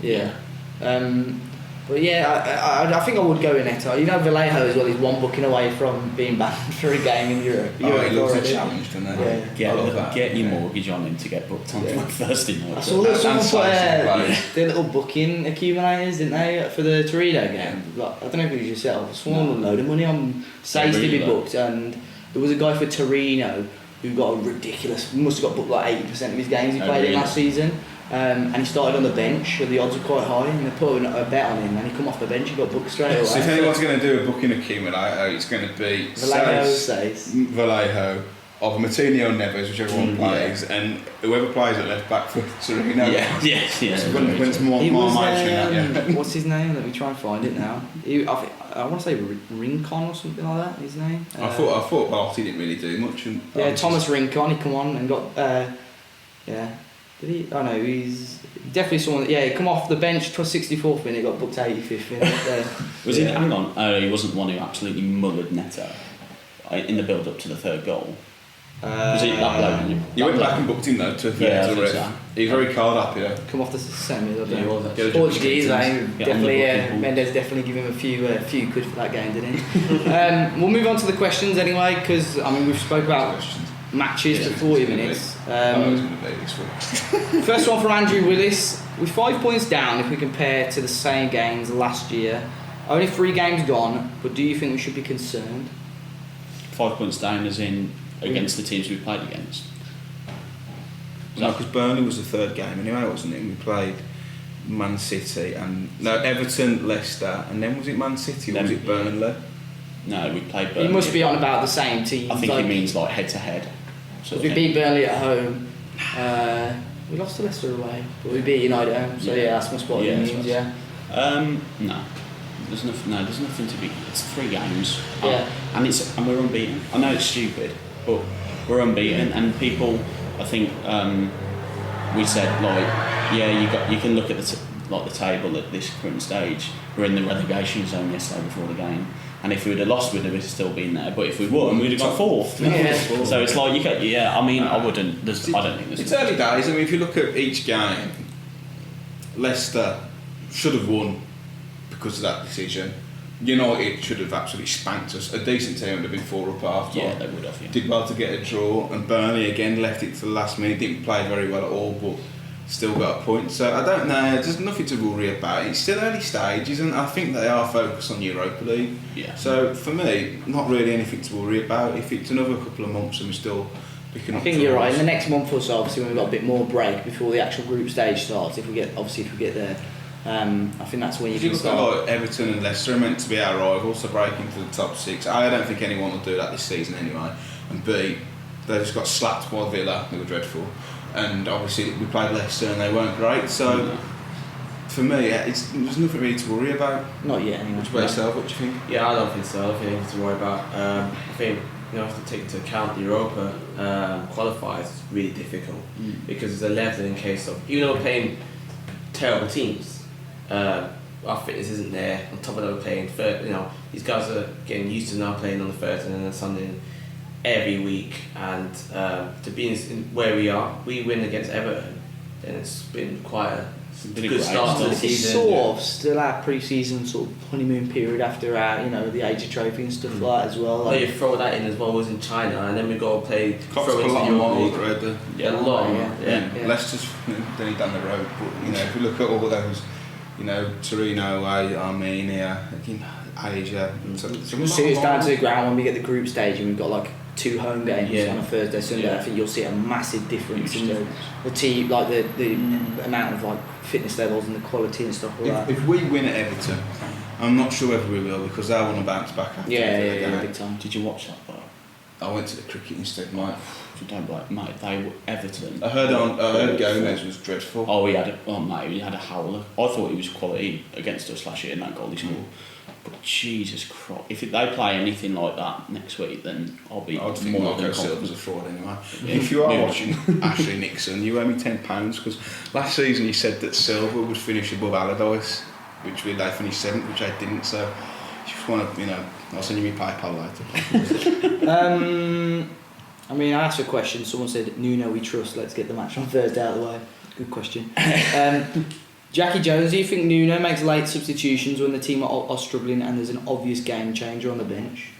Yeah. But yeah, I think I would go with Neto. Vallejo as well, he's one booking away from being banned for a game in Europe. He loves a challenge, doesn't he? Get your mortgage on him to get booked on my first in I saw that someone put their little booking accumulators, didn't they, for the Torino game? I don't know if it was yourself. Someone won a load of money on Says to be booked, and there was a guy for Torino who got a ridiculous, must have got booked like 80% of his games he played in last season. And he started on the bench, so the odds were quite high, and they put a bet on him, and he come off the bench, he got booked straight away. So if anyone's going to do a booking accumulator, it's going to be Vallejo, of Moutinho Neves, whichever one plays, and whoever plays at left back for Torino. So when it's more what's his name? Let me try and find it now. I want to say Rincon or something like that. His name. I thought Barty didn't really do much. Thomas Rincon. He come on and got. Did he? Oh no, he's definitely someone. He come off the bench to 64th minute, got booked 85th minute. Was he? Hang on, he wasn't the one who absolutely mullered Neto in the build up to the third goal. Was he that bloke? You went back and booked him though to a third ref. So. He was very card happy. Come off the semi. Portuguese. Definitely. Mendes definitely give him a few quid for that game, didn't he? We'll move on to the questions anyway, because we've spoke about matches for 40 minutes. First one from Andrew Willis. With 5 points down, if we compare to the same games last year, only 3 games gone, but do you think we should be concerned? 5 points down as in against the teams we played against? No, because Burnley was the third game anyway, wasn't it? We played Man City and Everton, Leicester, and then was it Man City or was it Burnley? No, we played He Burnley. must be on about the same team. I think he means like head to head. We beat Burnley at home. We lost to Leicester away, but we beat United at home. So yeah, that's must what he means. Yeah. No. There's nothing to be. It's 3 games. Yeah. And we're unbeaten. I know it's stupid, but we're unbeaten. And people, I think, we said like, yeah, you can look at the table at this current stage. We're in the relegation zone yesterday before the game. And if we'd have lost, we'd have still been there. But if we won, we'd have got 4th. Yeah. So it's like I mean, I wouldn't. I don't think there's. It's early days. I mean, if you look at each game, Leicester should have won because of that decision. United should have absolutely spanked us. A decent team would have been 4 up at half time. Yeah, they would have. Yeah. Did well to get a draw, and Burnley again left it to the last minute. Didn't play very well at all, but still got a point. So I don't know. There's nothing to worry about. It's still early stages, and I think they are focused on Europa League. Yeah. So for me, not really anything to worry about. If it's another couple of months and we're still picking up. I think you're right. In the next month or so, obviously, when we've got a bit more break before the actual group stage starts, if we get there, I think that's when you If you can look at start. like Everton and Leicester are meant to be our rivals, so breaking into the top 6. I don't think anyone will do that this season anyway. And B, they just got slapped by Villa, they were dreadful. And obviously we played Leicester and they weren't great, so for me, there's nothing really to worry about. Not yet, anyway. What about yourself? What do you think? Yeah, I don't think so. I don't think anything to worry about. I think you have to take into account the Europa qualifiers is really difficult because it's 11 in case of, even though we're playing terrible teams, our fitness isn't there. On top of that, we're playing these guys are getting used to now playing on the Thursday and then Sunday every week, and to be in where we are, we win against Everton, then it's been quite a good start to the It's season. sort of still our pre-season sort of honeymoon period after our, the Asia Trophy and stuff like that as well. Oh, you throw that in as well. Was in China, and then we got to play. Cops throw put a into lot the of Europa miles League. right there. Yeah, a lot. Yeah. Leicester's then down the road, but if you look at all those, Torino, Armenia, Asia. We'll see it's down to the ground when we get the group stage and we've got like 2 home games on a Thursday, Sunday. Yeah. I think you'll see a massive difference in the team, like the amount of like fitness levels and the quality and stuff like that. If we win at Everton, I'm not sure whether we will because they want to bounce back after. Yeah, big time. Did you watch that though? I went to the cricket instead, mate. You don't like, mate. They were Everton. I heard Gomez was dreadful. Oh, he had a howler. I thought he was quality against us last year in that goal he scored. But Jesus Christ, if they play anything like that next week, then I'll be I think more than Marco Silva's confident. a fraud anyway. If you are watching Ashley Nixon, you owe me £10 because last season you said that Silva would finish above Allardyce, which they finished 7th, which I didn't. So if you just want to, I'll send you my PayPal later. I asked a question. Someone said, "Nuno, we trust. Let's get the match on Thursday out of the way." Good question. Jackie Jones, do you think Nuno makes late substitutions when the team are struggling and there's an obvious game changer on the bench?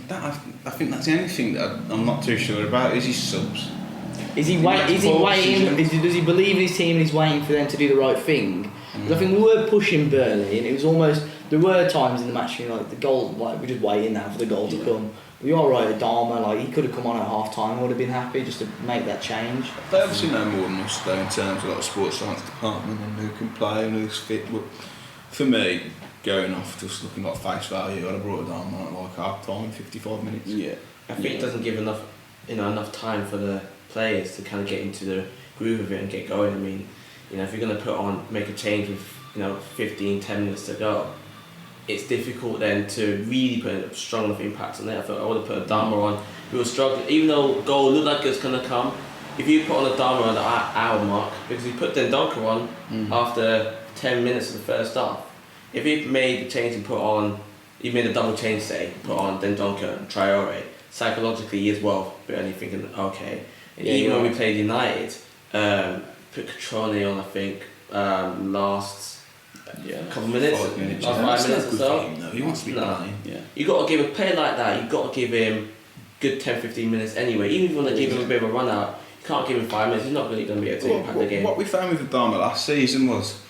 I think that's the only thing that I'm not too sure about is his subs. Is he waiting? Does he believe in his team and he's waiting for them to do the right thing? Because I think we were pushing Burnley and it was almost. There were times in the match, the goal, we're just waiting now for the goal to come. We are right at Dharma, he could have come on at half time, I would have been happy just to make that change. They obviously know more than us though in terms of sports science department and who can play and who's fit. But for me, going off just looking like face value, I'd have brought it down at half time, 55 minutes. Yeah, I think it doesn't give enough time for the players to kind of get into the groove of it and get going. I mean, if you're going to make a change with 10 minutes to go, it's difficult then to really put a strong enough impact on it. I thought I would have put a Dharma on. We were struggling, even though goal looked like it was going to come. If you put on a Dharma on the hour mark, because he put Dendoncker on after 10 minutes of the first half. If he made the change and he made a double change, put on Dendoncker and Traore, psychologically as well, Burnley thinking, okay. And even when we played United, put Catrone on, I think, last couple minutes, last 5 minutes or so. He wants to be playing. Yeah. You got to give a player like that. You got to give him good 10-15 minutes anyway. Even if you want to give him a bit of a run out, you can't give him 5 minutes. He's not really going to be able to impact the game. What we found with Adama last season was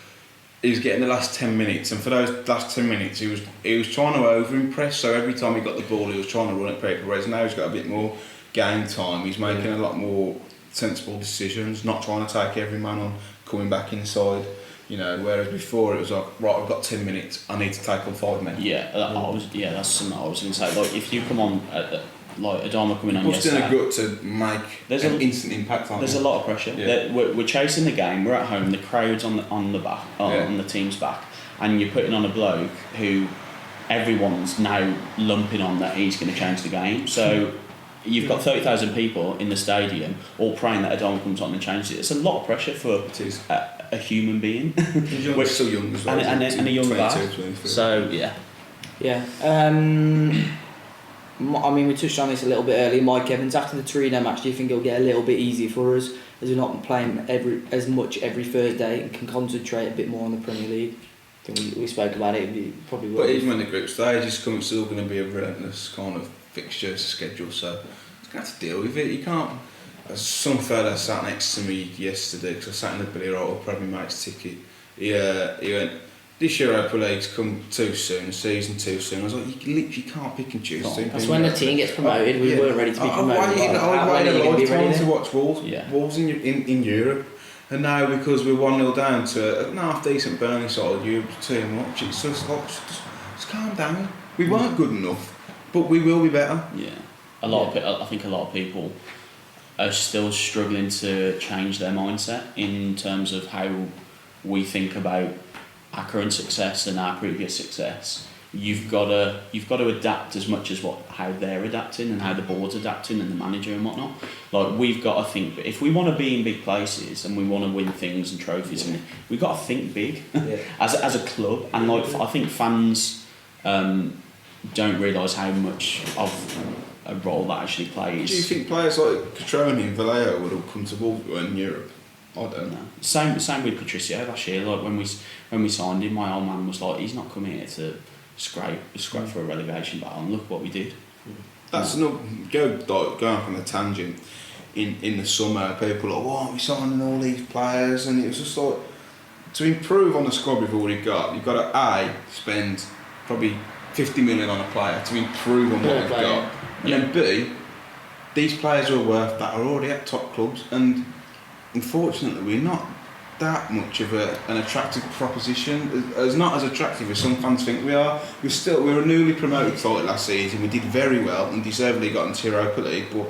he was getting the last 10 minutes, and for those last 10 minutes, he was trying to over-impress. So every time he got the ball, he was trying to run it people. Whereas now he's got a bit more game time. He's making a lot more sensible decisions, not trying to take every man on, coming back inside. You know, whereas before it was like, right, I've got 10 minutes, I need to take on 5 men. Yeah, that's something I was going to say. Like, if you come on, like Adama coming on Busting a yesterday, gut to make an instant impact on there's it. a lot of pressure. Yeah. We're chasing the game. We're at home. The crowd's on the back, on the team's back, and you're putting on a bloke who everyone's now lumping on that he's going to change the game. So you've got 30,000 people in the stadium all praying that Adama comes on and changes it. It's a lot of pressure for a human being. We're still young as well. and a young lad. 23. So yeah. Yeah. I mean, we touched on this a little bit earlier. Mike Evans, after the Torino match, do you think it'll get a little bit easier for us as we're not playing as much every Thursday and can concentrate a bit more on the Premier League? I think we spoke about it. It probably will. But even when the group stage is coming, it's still going to be a relentless kind of fixture schedule. So it's going to have to deal with it. You can't. Some fella sat next to me yesterday because I sat in the Billy Roll, probably mate's ticket. He went, this Europa League's come too soon, season too soon. I was like, you literally can't pick and choose. That's when the team gets promoted. We weren't ready to be promoted. I waited a lifetime to watch Wolves in Europe. And now, because we're 1-0 down to an half-decent Burnley side, you're too much. It's just like, just calm down. We weren't good enough, but we will be better. Yeah. I think a lot of people are still struggling to change their mindset in terms of how we think about our current success and our previous success. You've got to adapt as much as how they're adapting and how the board's adapting and the manager and whatnot. Like, we've got to think, if we want to be in big places and we want to win things and trophies, and we've got to think big as a club. And like, I think fans don't realise how much of a role that actually plays. Do you think players like Catroni and Vallejo would have come to Wolves in Europe? I don't know. Same with Patricio last year. Like, when we signed him, my old man was like, he's not coming here to scrape for a relegation battle, and look what we did. That's not going off on a tangent. In the summer, people are like, why aren't we signing all these players? And it was just like, to improve on the squad we've already got, you've got to spend probably 50 million on a player to improve on what we've got, and then B, these players are worth that are already at top clubs, and unfortunately we're not that much of an attractive proposition, as not as attractive as some fans think we are. We were a newly promoted side last season. We did very well and deservedly got into Europa League, but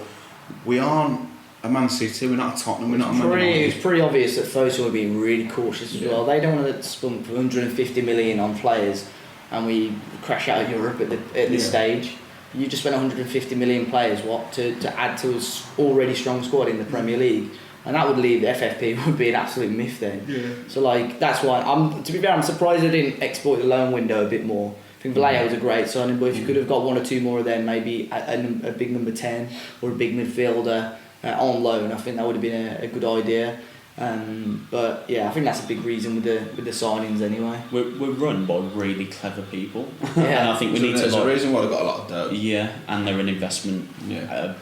we aren't a Man City, we're not a Tottenham, we're not a Man United. It's pretty obvious that Fosun were being really cautious as well. They don't want to spend 150 million on players and we crash out of Europe at this stage. You just spent 150 million players, to add to us already strong squad in the Premier League. And that would leave the FFP would be an absolute myth then. Yeah. So like, that's why I'm surprised they didn't exploit the loan window a bit more. I think Vallejo was a great signing, but if you could have got one or two more of them, maybe a big number 10 or a big midfielder on loan, I think that would have been a good idea. But yeah, I think that's a big reason with the signings anyway. We're run by really clever people, yeah. And I think we need to. There's a reason why they've got a lot of dough. Yeah, and they're an investment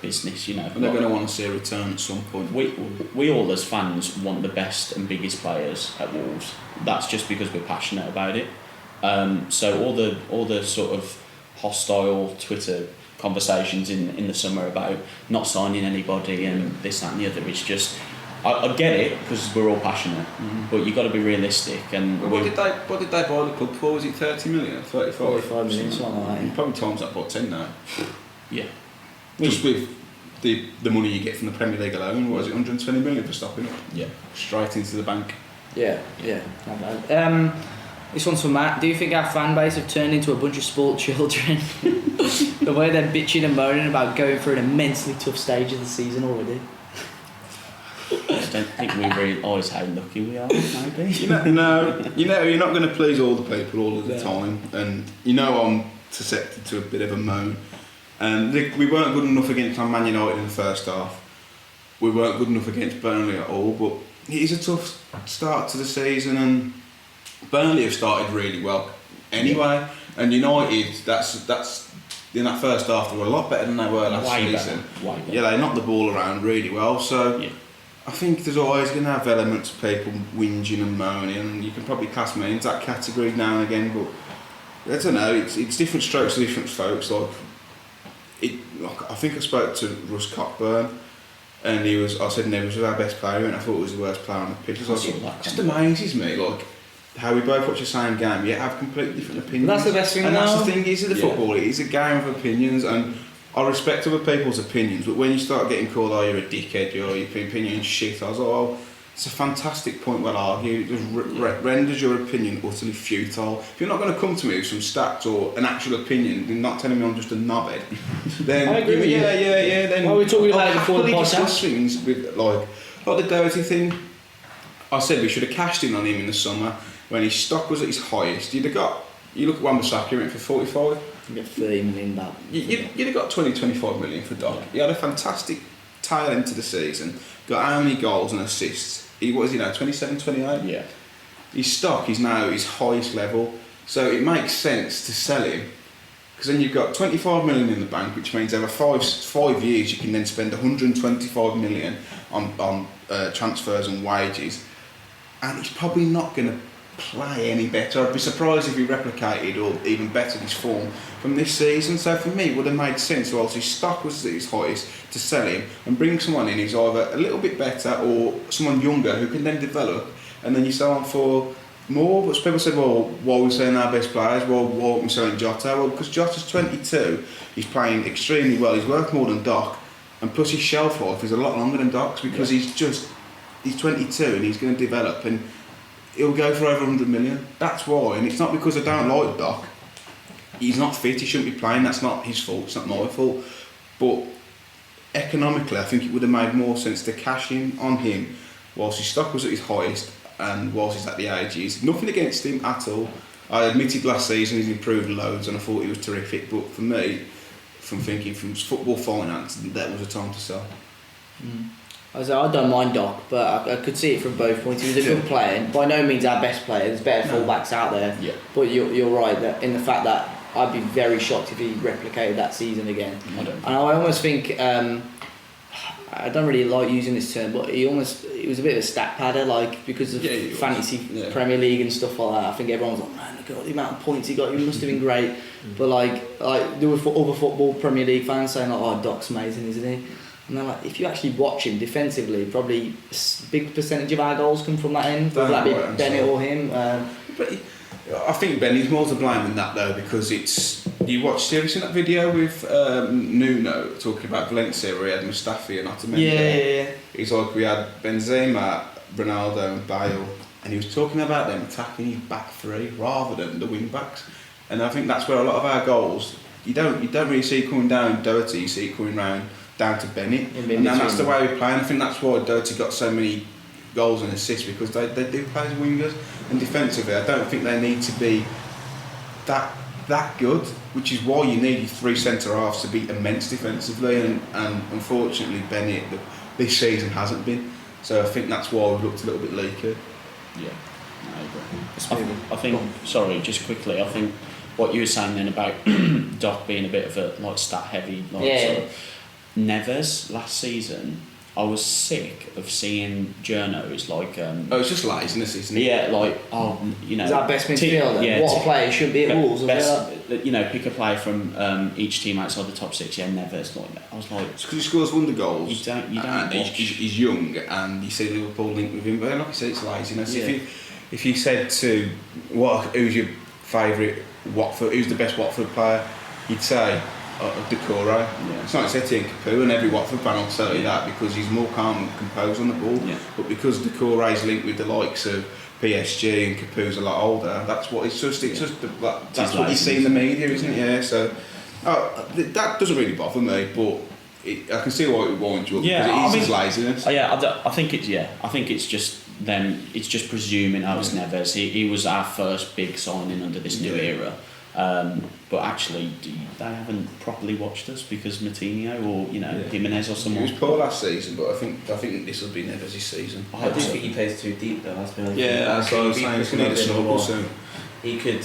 business, you know. And they're going to want to see a return at some point. We all as fans want the best and biggest players at Wolves. That's just because we're passionate about it. So all the sort of hostile Twitter conversations in the summer about not signing anybody and this, that and the other is just, I get it because we're all passionate, but you've got to be realistic. And what did they buy the club for? Was it 30 million, 35? 45 million, something like that. Probably times that by 10 now. Yeah. Just with the money you get from the Premier League alone, what is it, 120 million for stopping up? Yeah. Straight into the bank. Yeah, not bad. This one's for Matt. Do you think our fan base have turned into a bunch of spoilt children? The way they're bitching and moaning about going through an immensely tough stage of the season already. I just don't think we realise how lucky we are, maybe. You're not going to please all the people all of the time, and I'm susceptible to a bit of a moan. And we weren't good enough against Man United in the first half. We weren't good enough against Burnley at all, but it is a tough start to the season, and Burnley have started really well anyway. And United, that's in that first half, they were a lot better than they were last season. Way better. Yeah, they knocked the ball around really well. So I think there's always going to have elements of people whinging and moaning, and you can probably class me into that category now and again. But I don't know, it's different strokes for different folks. I think I spoke to Russ Cockburn, and I said Neves was our best player, and I thought he was the worst player on the pitch. It just amazes me. Like, how we both watch the same game, yet have completely different opinions. That's the best thing. And that's now. the thing is the football. It is a game of opinions, and I respect other people's opinions. But when you start getting called, "Oh, you're a dickhead," or "Your opinion's shit," I was like, "Oh, it's a fantastic point. Well argued. It just renders your opinion utterly futile. If you're not going to come to me with some stats or an actual opinion, and not telling me I'm just a knobhead, then I agree with you. yeah. Then Well, we were talking about it before the happily podcast. discuss things with like the Doherty thing. I said we should have cashed in on him in the summer when his stock was at his highest. You'd have got. You look at Wan-Bissaka, he went for 45. You get 30 million back. You'd have got 20-25 million for Doc. He had a fantastic tail end to the season. Got how many goals and assists? What is he now? 27, 28? Yeah. His stock is now his highest level, so it makes sense to sell him because then you've got 25 million in the bank, which means over 5 years you can then spend 125 million on transfers and wages, and he's probably not going to play any better. I'd be surprised if he replicated or even bettered his form from this season. So for me, it would have made sense whilst his stock was at his highest to sell him and bring someone in who's either a little bit better or someone younger who can then develop, and then you sell on for more. But people said, well, why are we selling our best players? Well, why aren't we selling Jota? Well, because Jota's 22, he's playing extremely well, he's worth more than Doc, and plus his shelf life is a lot longer than Doc's because he's 22 and he's going to develop, and he'll go for over 100 million. That's why, and it's not because I don't like Doc. He's not fit, he shouldn't be playing, that's not his fault, it's not my fault. But economically, I think it would have made more sense to cash in on him whilst his stock was at his highest and whilst he's at the age he is. Nothing against him at all. I admitted last season he's improved loads and I thought he was terrific, but for me, from football finance, that was a time to sell. I don't mind Doc, but I could see it from both points. He was a good player, by no means our best player. There's better fullbacks out there. Yeah. But you're right that in the fact that I'd be very shocked if he replicated that season again. And I almost think I don't really like using this term, but he was a bit of a stat padder, like because of fantasy Premier League and stuff like that. I think everyone's like, man, look at the amount of points he got. He must have been great. But like there were other football Premier League fans saying like, oh, Doc's amazing, isn't he? And they're like, if you actually watch him defensively, probably a big percentage of our goals come from that end, whether that be Bennett or him. But I think Benny's more to blame than that though, because you watched seriously that video with Nuno talking about Valencia where he had Mustafi and Otamendi. Yeah. He's like, we had Benzema, Ronaldo and Bale, and he was talking about them attacking his back three rather than the wing backs. And I think that's where a lot of our goals, you don't really see it coming down Doherty, you see it coming round down to Bennett, and that's the way we play. And I think that's why Doherty got so many goals and assists, because they do play as wingers, and defensively I don't think they need to be that good, which is why you need your three centre halves to be immense defensively, and unfortunately Bennett this season hasn't been, so I think that's why we've looked a little bit leaky. Yeah, I agree. I think sorry, just quickly, I think what you were saying then about Doc being a bit of a like stat heavy, like sort of, Neves last season, I was sick of seeing journos like. It's just laziness, isn't it? Yeah, like you know. Is that best midfielder? Yeah, what a player should be at Wolves? You know, pick a player from each team outside the top six. Yeah, Neves. Like I was like, it's because he scores wonder goals. You don't. He's young, and you see Liverpool linked with him. But like I said, it's laziness. Yeah. If you said to who's your favourite Watford, who's the best Watford player, you'd say. Decore. Yeah. It's not Etienne Capoue, and every Watford fan will tell you that because he's more calm and composed on the ball. Yeah. But because Decore is linked with the likes of PSG and Capoue's a lot older, that's what it's just. That's what you see in the media, isn't it? Yeah. So that doesn't really bother me, but I can see why it winds you up. Yeah, because it is laziness. I think it's just them. It's just presuming it's Neves. He was our first big signing under this new era. But actually, they haven't properly watched us because Martinho or Jimenez or someone. He was poor last season, but I think this will be Neves' season. I do think he plays too deep though. That's been that's what I was saying. He's going to need a snuggle soon. He could,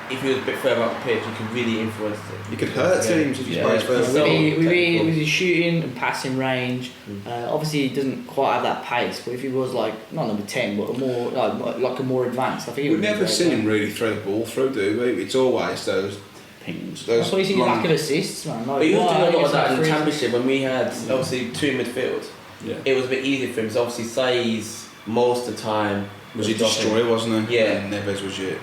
if he was a bit further up the pitch, he could really influence it. He could hurt teams if he plays further. With his shooting and passing range, obviously he doesn't quite have that pace. But if he was like not number 10, but a more like a more advanced, I think we've never seen him really throw the ball through, do we? It's always those pings. That's why you see the lack of assists, man. But he was doing a lot of that in the Championship when we had obviously two midfield. Yeah. It was a bit easier for him. So obviously, say he's most of the time Was he dropping. destroyer, wasn't he? Yeah. And Neves was your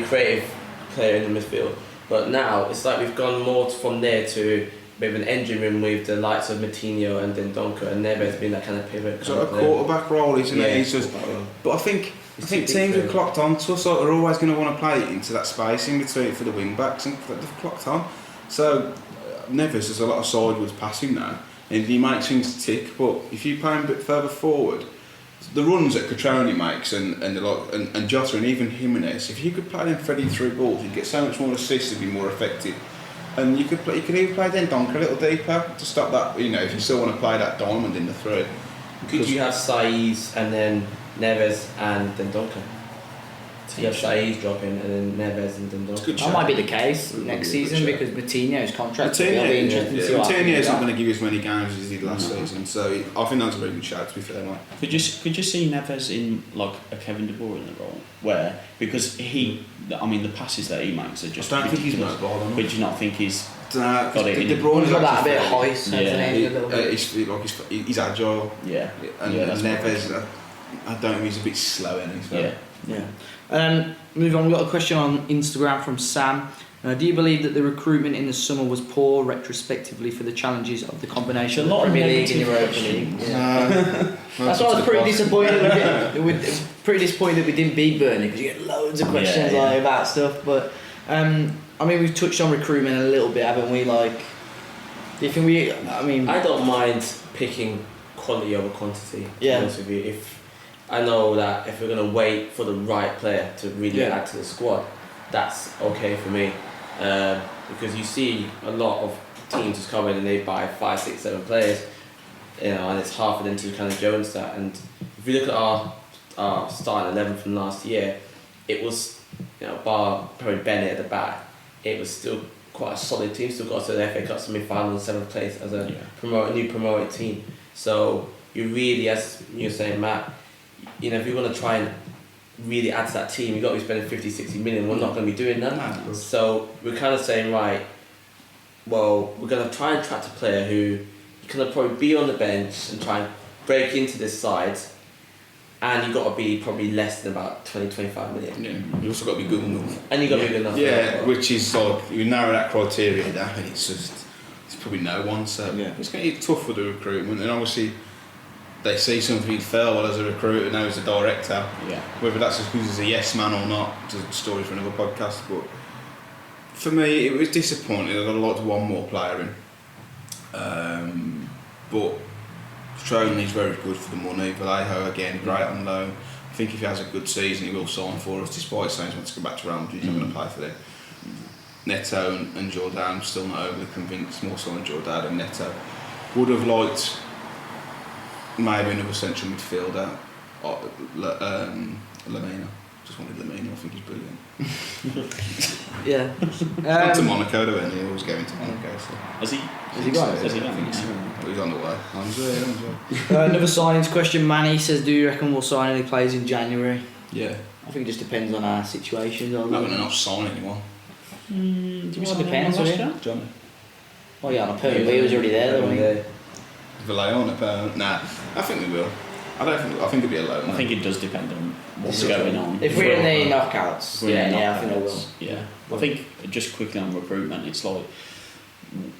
Creative player in the midfield. But now it's like we've gone more from there to maybe an engine room with the likes of Matinho and then Donker, and Neves being that kind of pivot. It's like a quarterback role, isn't it? He's just, but I think teams have clocked on to us. Like they're always going to want to play it into that space in between for the wing backs, and they've clocked on. So Neves has a lot of sideways passing now, and he makes things tick. But if you play him a bit further forward, the runs that Catroni makes and Jota and even Jimenez, if you could play them threading through balls, you'd get so much more assists, it'd be more effective. And you could even play Dendoncker a little deeper to stop that. If you still want to play that diamond in the thread. Could you have Saiz and then Neves and then Donker? So you have Saiz dropping and then Neves and then Donker. That might be the case next season because Moutinho's contract will be interesting to see what Moutinho's not happens. going to give you as many games as he did last season, so I think that's a very good shout, to be fair, mate. Could you see Neves in like a Kevin De Bruyne role, where because the passes that he makes are just. I don't think he's ridiculous. mobile. But do you not think he's got it in De him? Bruyne's He's got that a bit of actually height, hasn't he? A little bit. he's agile. Yeah. And Yeah, that's Neves, I don't think he's a bit slow in his Yeah. Yeah. Move on. We've got a question on Instagram from Sam. Do you believe that the recruitment in the summer was poor retrospectively for the challenges of the combination of the Premier League and Europa League? Yeah. That's why I was pretty disappointed. Pretty disappointed that we didn't beat Burnley because you get loads of questions like about stuff. But we've touched on recruitment a little bit, haven't we? Like, do you think we? I don't mind picking quality over quantity. To be honest with you, if I know that if we're gonna wait for the right player to really add to the squad, that's okay for me. Because you see a lot of teams just come in and they buy 5, 6, 7 players, and it's half of them to kind of Jones that. And if you look at our starting 11 from last year, it was bar probably Bennett at the back, it was still quite a solid team. Still got to the FA Cup semi-final in 7th place as a new promoted team. So you really, as you're saying, Matt, if you're going to try and really add to that team, you've got to be spending 50, 60 million. We're not going to be doing that. So we're kind of saying, right, well, we're going to try and attract a player who you can probably be on the bench and try and break into this side, and you've got to be probably less than about 20, 25 million. Yeah, you also got to be good enough. And you've got to be good enough. Yeah, which is like, you narrow that criteria down, and it's probably no one, so it's going to be tough for the recruitment, and obviously they see something fail well as a recruiter, now as a director. Yeah. Whether that's because he's a yes man or not, it's a story for another podcast. But for me, it was disappointing. I'd have liked one more player in. But Troni's very good for the money. Vallejo again, great on loan. I think if he has a good season, he will sign for us. Despite saying he wants to go back to Real Madrid, he's not going to play for them. Neto and Jordan, still not overly convinced. More so on Jordan and Neto. Would have liked maybe another central midfielder, Lamina. Just wanted Lamina, I think he's brilliant. Gone to Monaco though, and he always going to Monaco. So. Has he gone? Has he gone? He's on the way. Another signings question. Manny says, do you reckon we'll sign any players in January? Yeah. I think it just depends on our situation. Not going to not sign anyone. It depends, really. Johnny. Oh yeah, on a permanent, he was already there though. Vallejo on a permanent. Nah, I think we will. I think it'll be a loan. I think it does depend on what's going on. If we're in the knockouts, I think we will. Yeah, I think just quickly on recruitment, it's like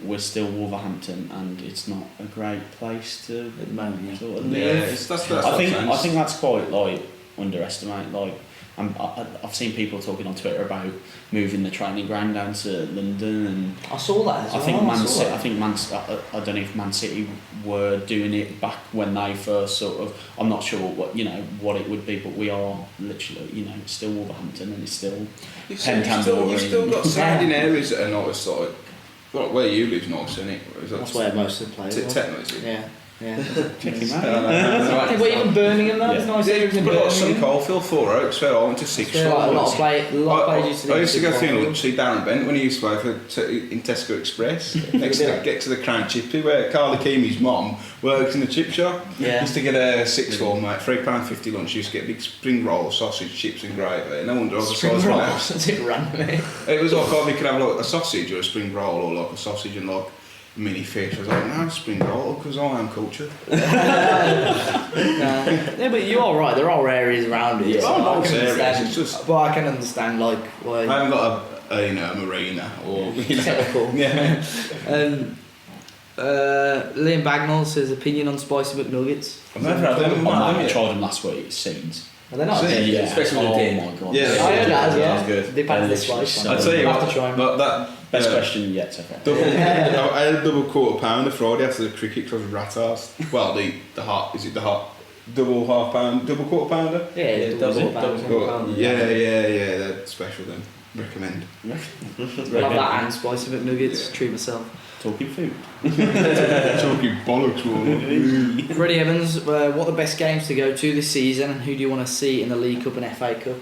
we're still Wolverhampton, and it's not a great place to at the moment. Sort of live. I think that's quite like underestimated. Like I've seen people talking on Twitter about moving the training ground down to London, and I saw that. I don't know if Man City were doing it back when they first sort of. I'm not sure what it would be, but we are literally still Wolverhampton, and it's still You've still got surrounding areas that are nice, like where you live, nice, isn't it? That's where most of the players are. Techno, is it? Yeah. Check him out. I think even Birmingham, there's nice areas in Birmingham. Some Coalfield, 4 Oaks, where I went to 6 A lot of players used to I used to go through and see Darren Bent when he used to work in Tesco Express, next to get to the Crown Chippy, where Carl Akimi's mum works in the chip shop. Yeah. Used to get a 6 form, mate, £3.50 lunch. Used to get a big spring roll, sausage, chips and gravy. No wonder I was a size roll. now. That's it random. It was like we could have like a sausage or a spring roll, or like a sausage and like mini fish. I was like, no, spring roll, because I am cultured. Yeah, but you are right. There are areas around it. Yeah, so I nice can areas, understand- it's just- but I can understand like why. I haven't got a marina or Technical. Yeah. Liam Bagnall says opinion on spicy McNuggets. I've never had them. I tried them last week. It's scenes. Are they not? See, good? Yeah. especially with Oh the dip. my god. Yeah, I heard that as well. That's good. They packed the Delicious. spice. So I'll tell you I'll have what, to try 'em. but that Best question yet so far. double, I had a double quarter pounder Friday after the cricket because I was rat-arsed. Well, the hot, is it the hot double half pound, double quarter pounder? Yeah, double But, yeah, they're special then. Recommend. Love that and spicy McNuggets. Yeah. Treat myself. Talking food. Talking bollocks, woman. Freddie Evans, what are the best games to go to this season, and who do you want to see in the League Cup and FA Cup?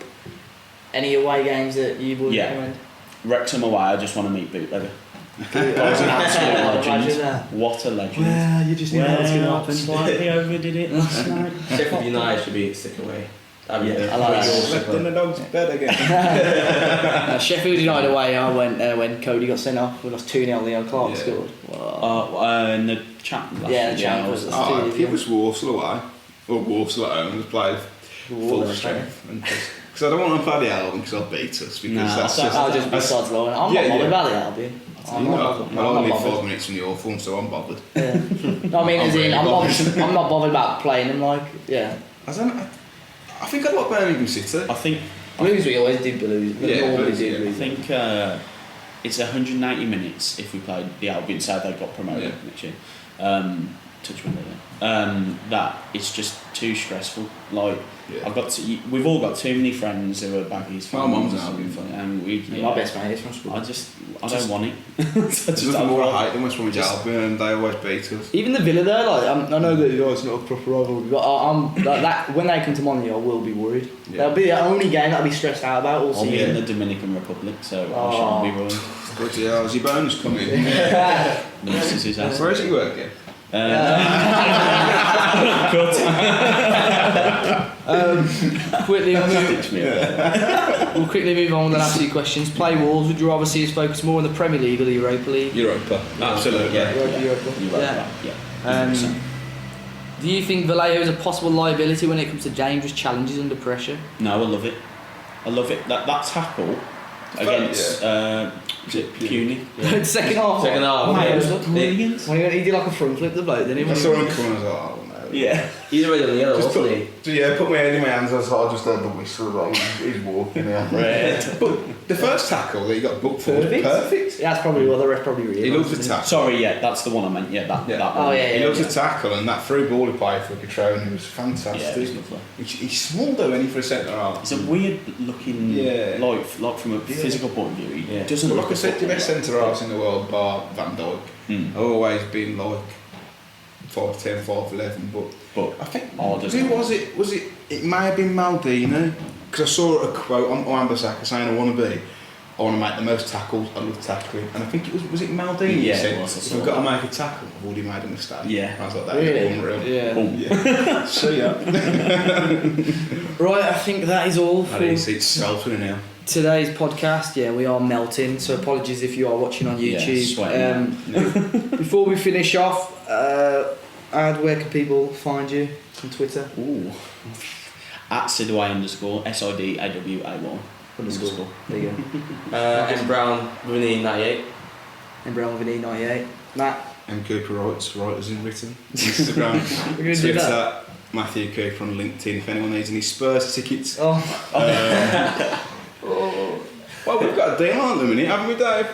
Any away games that you would Yeah. recommend? Wrexham away, I just want to meet Bootlegger. He's an Imagine absolute legend. that. What a legend. Well, you just knew that was going to Well, happen. slightly overdid it last night. Sheffield United should be sick away. That'd be Yeah, I like that. Left the dogs bed again. Sheffield United away, I went when Cody got sent off. We lost 2-0, Leo Clark Yeah. scored. Wow. In the champ last Yeah, year, the champ I was- Oh, if it was Walsall away, or Walsall at home, was played full strength. Because I don't want to play the Albion because they'll beat us. Because No, that's I'll just. I'll just be sods low. I'm Yeah, not bothered yeah. about the Albion. I'm You not know, bothered. I'm I'm only not 5 bothered. minutes from the awful, so I'm bothered. Yeah. No, I mean, as I'm in, really I'm bothered. not bothered about playing them. Like, yeah. I think I'd like Birmingham City. I think Blues, we always did blues. We Yeah, always Blues, did yeah. I blues. think it's 190 minutes if we played the Albion, say they got promoted Yeah. next year. Touch me there. That it's just too stressful. Like Yeah. we've all got too many friends who are baggies. My mum's an Albion fan. and we. My best mate is from school. I don't want it. I There's nothing more I hate than West Bromwich Albion, and they always beat us. Even the Villa there, like I know that it's not a proper rivalry, but I'm like that when they come to Money, I will be worried. Yeah. That'll be the only game that I'll be stressed out about all I'll be in season. the Dominican Republic, so I Oh. shan't be worried. Good yeah, is your bonus coming? This is his house. Where is he working? Quickly, Stitch me up. we'll quickly move on with the last few questions. Play Wolves. Would you rather see us focus more on the Premier League or the Europa League? Europa. Absolutely. Yeah. Europa. You're right, Yeah. yeah. Do you think Vallejo is a possible liability when it comes to dangerous challenges under pressure? No, I love it. I love it. That tackle against is it Puny? Second half. Second half. Mate, it Yeah. was brilliant. When he did like a front flip the bloke, didn't he? I saw him coming, I was like, oh no. Yeah. He's already on the yellow, Just wasn't he? put my head in my hands, I just heard the whistle, like, he's walking here. Red. But the first tackle that he got booked for was Perfect. perfect. Yeah, that's probably what the ref probably realised. He loves the isn't tackle. Sorry, yeah, that's the one I meant. Yeah, that Oh, one. yeah, He loves the tackle, and that through ball he played for Catrone was Yeah, it was fantastic. lovely. He's small though, ain't he, for a centre half? It's a weird looking, Yeah. like from a physical point of view, he Yeah. doesn't But look like I said, the best centre halves in the world, bar Van Dijk, Mm. have always been like 5'10", 5'11", but I think doesn't who was it? Was it? It may have been Maldini, because I saw a quote on Ambassador saying, "I want to make the most tackles. I love tackling." And I think was it Maldini? Yeah, He said, it was, I if saw we've got to that. make a tackle, I've already made a mistake. Yeah. I was like, that Really? is unreal. Yeah. Boom. Yeah. See ya. Right, I think that is all That for is itself now. today's podcast. Yeah, we are melting, so apologies if you are watching on Yeah, YouTube. sweating. Before we finish off, where can people find you on Twitter? Ooh. At Sidaway _, SIDAWAY Underscore. There you go. M Brown, Rooney 98. And Brown with an E98. Matt, M Cooper writes in written. Instagram, we're going to do that. Twitter, Matthew Cooper on LinkedIn. If anyone needs any Spurs tickets. Oh, Well, we've got a deal on at the minute, haven't we, Dave?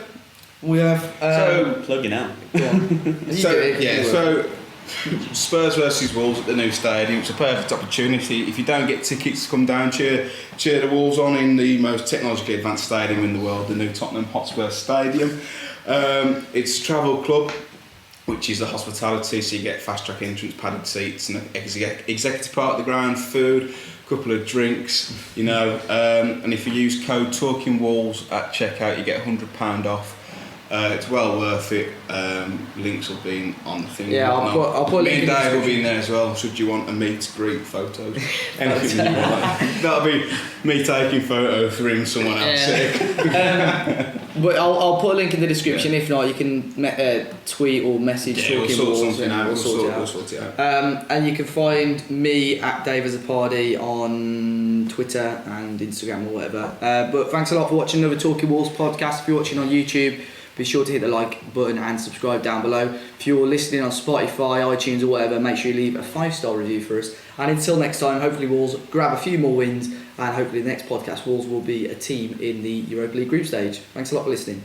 we have. Plugging out. So Spurs versus Wolves at the new stadium. It's a perfect opportunity. If you don't get tickets, come down, cheer the Wolves on in the most technologically advanced stadium in the world, the new Tottenham Hotspur Stadium. It's a travel club, which is the hospitality, so you get fast track entrance, padded seats, and an executive part of the ground, food, a couple of drinks, and if you use code TalkingWolves at checkout, you get £100 off. It's well worth it. Links will be on the thing. Yeah, I'll put a Me link and in the Dave will be description. in there as well. Should you want a meet greet photos, anything you want. That'll be me taking photos for him, someone else. But I'll put a link in the description. If not, you can tweet or message Yeah, we'll Talking sort Walls something and out. we'll We'll sort sort it it out. out. And you can find me at Dave as a Party on Twitter and Instagram or whatever. But thanks a lot for watching another Talking Walls podcast. If you're watching on YouTube, be sure to hit the like button and subscribe down below. If you're listening on Spotify, iTunes or whatever, make sure you leave a 5-star review for us. And until next time, hopefully Wolves grab a few more wins, and hopefully the next podcast Wolves will be a team in the Europa League group stage. Thanks a lot for listening.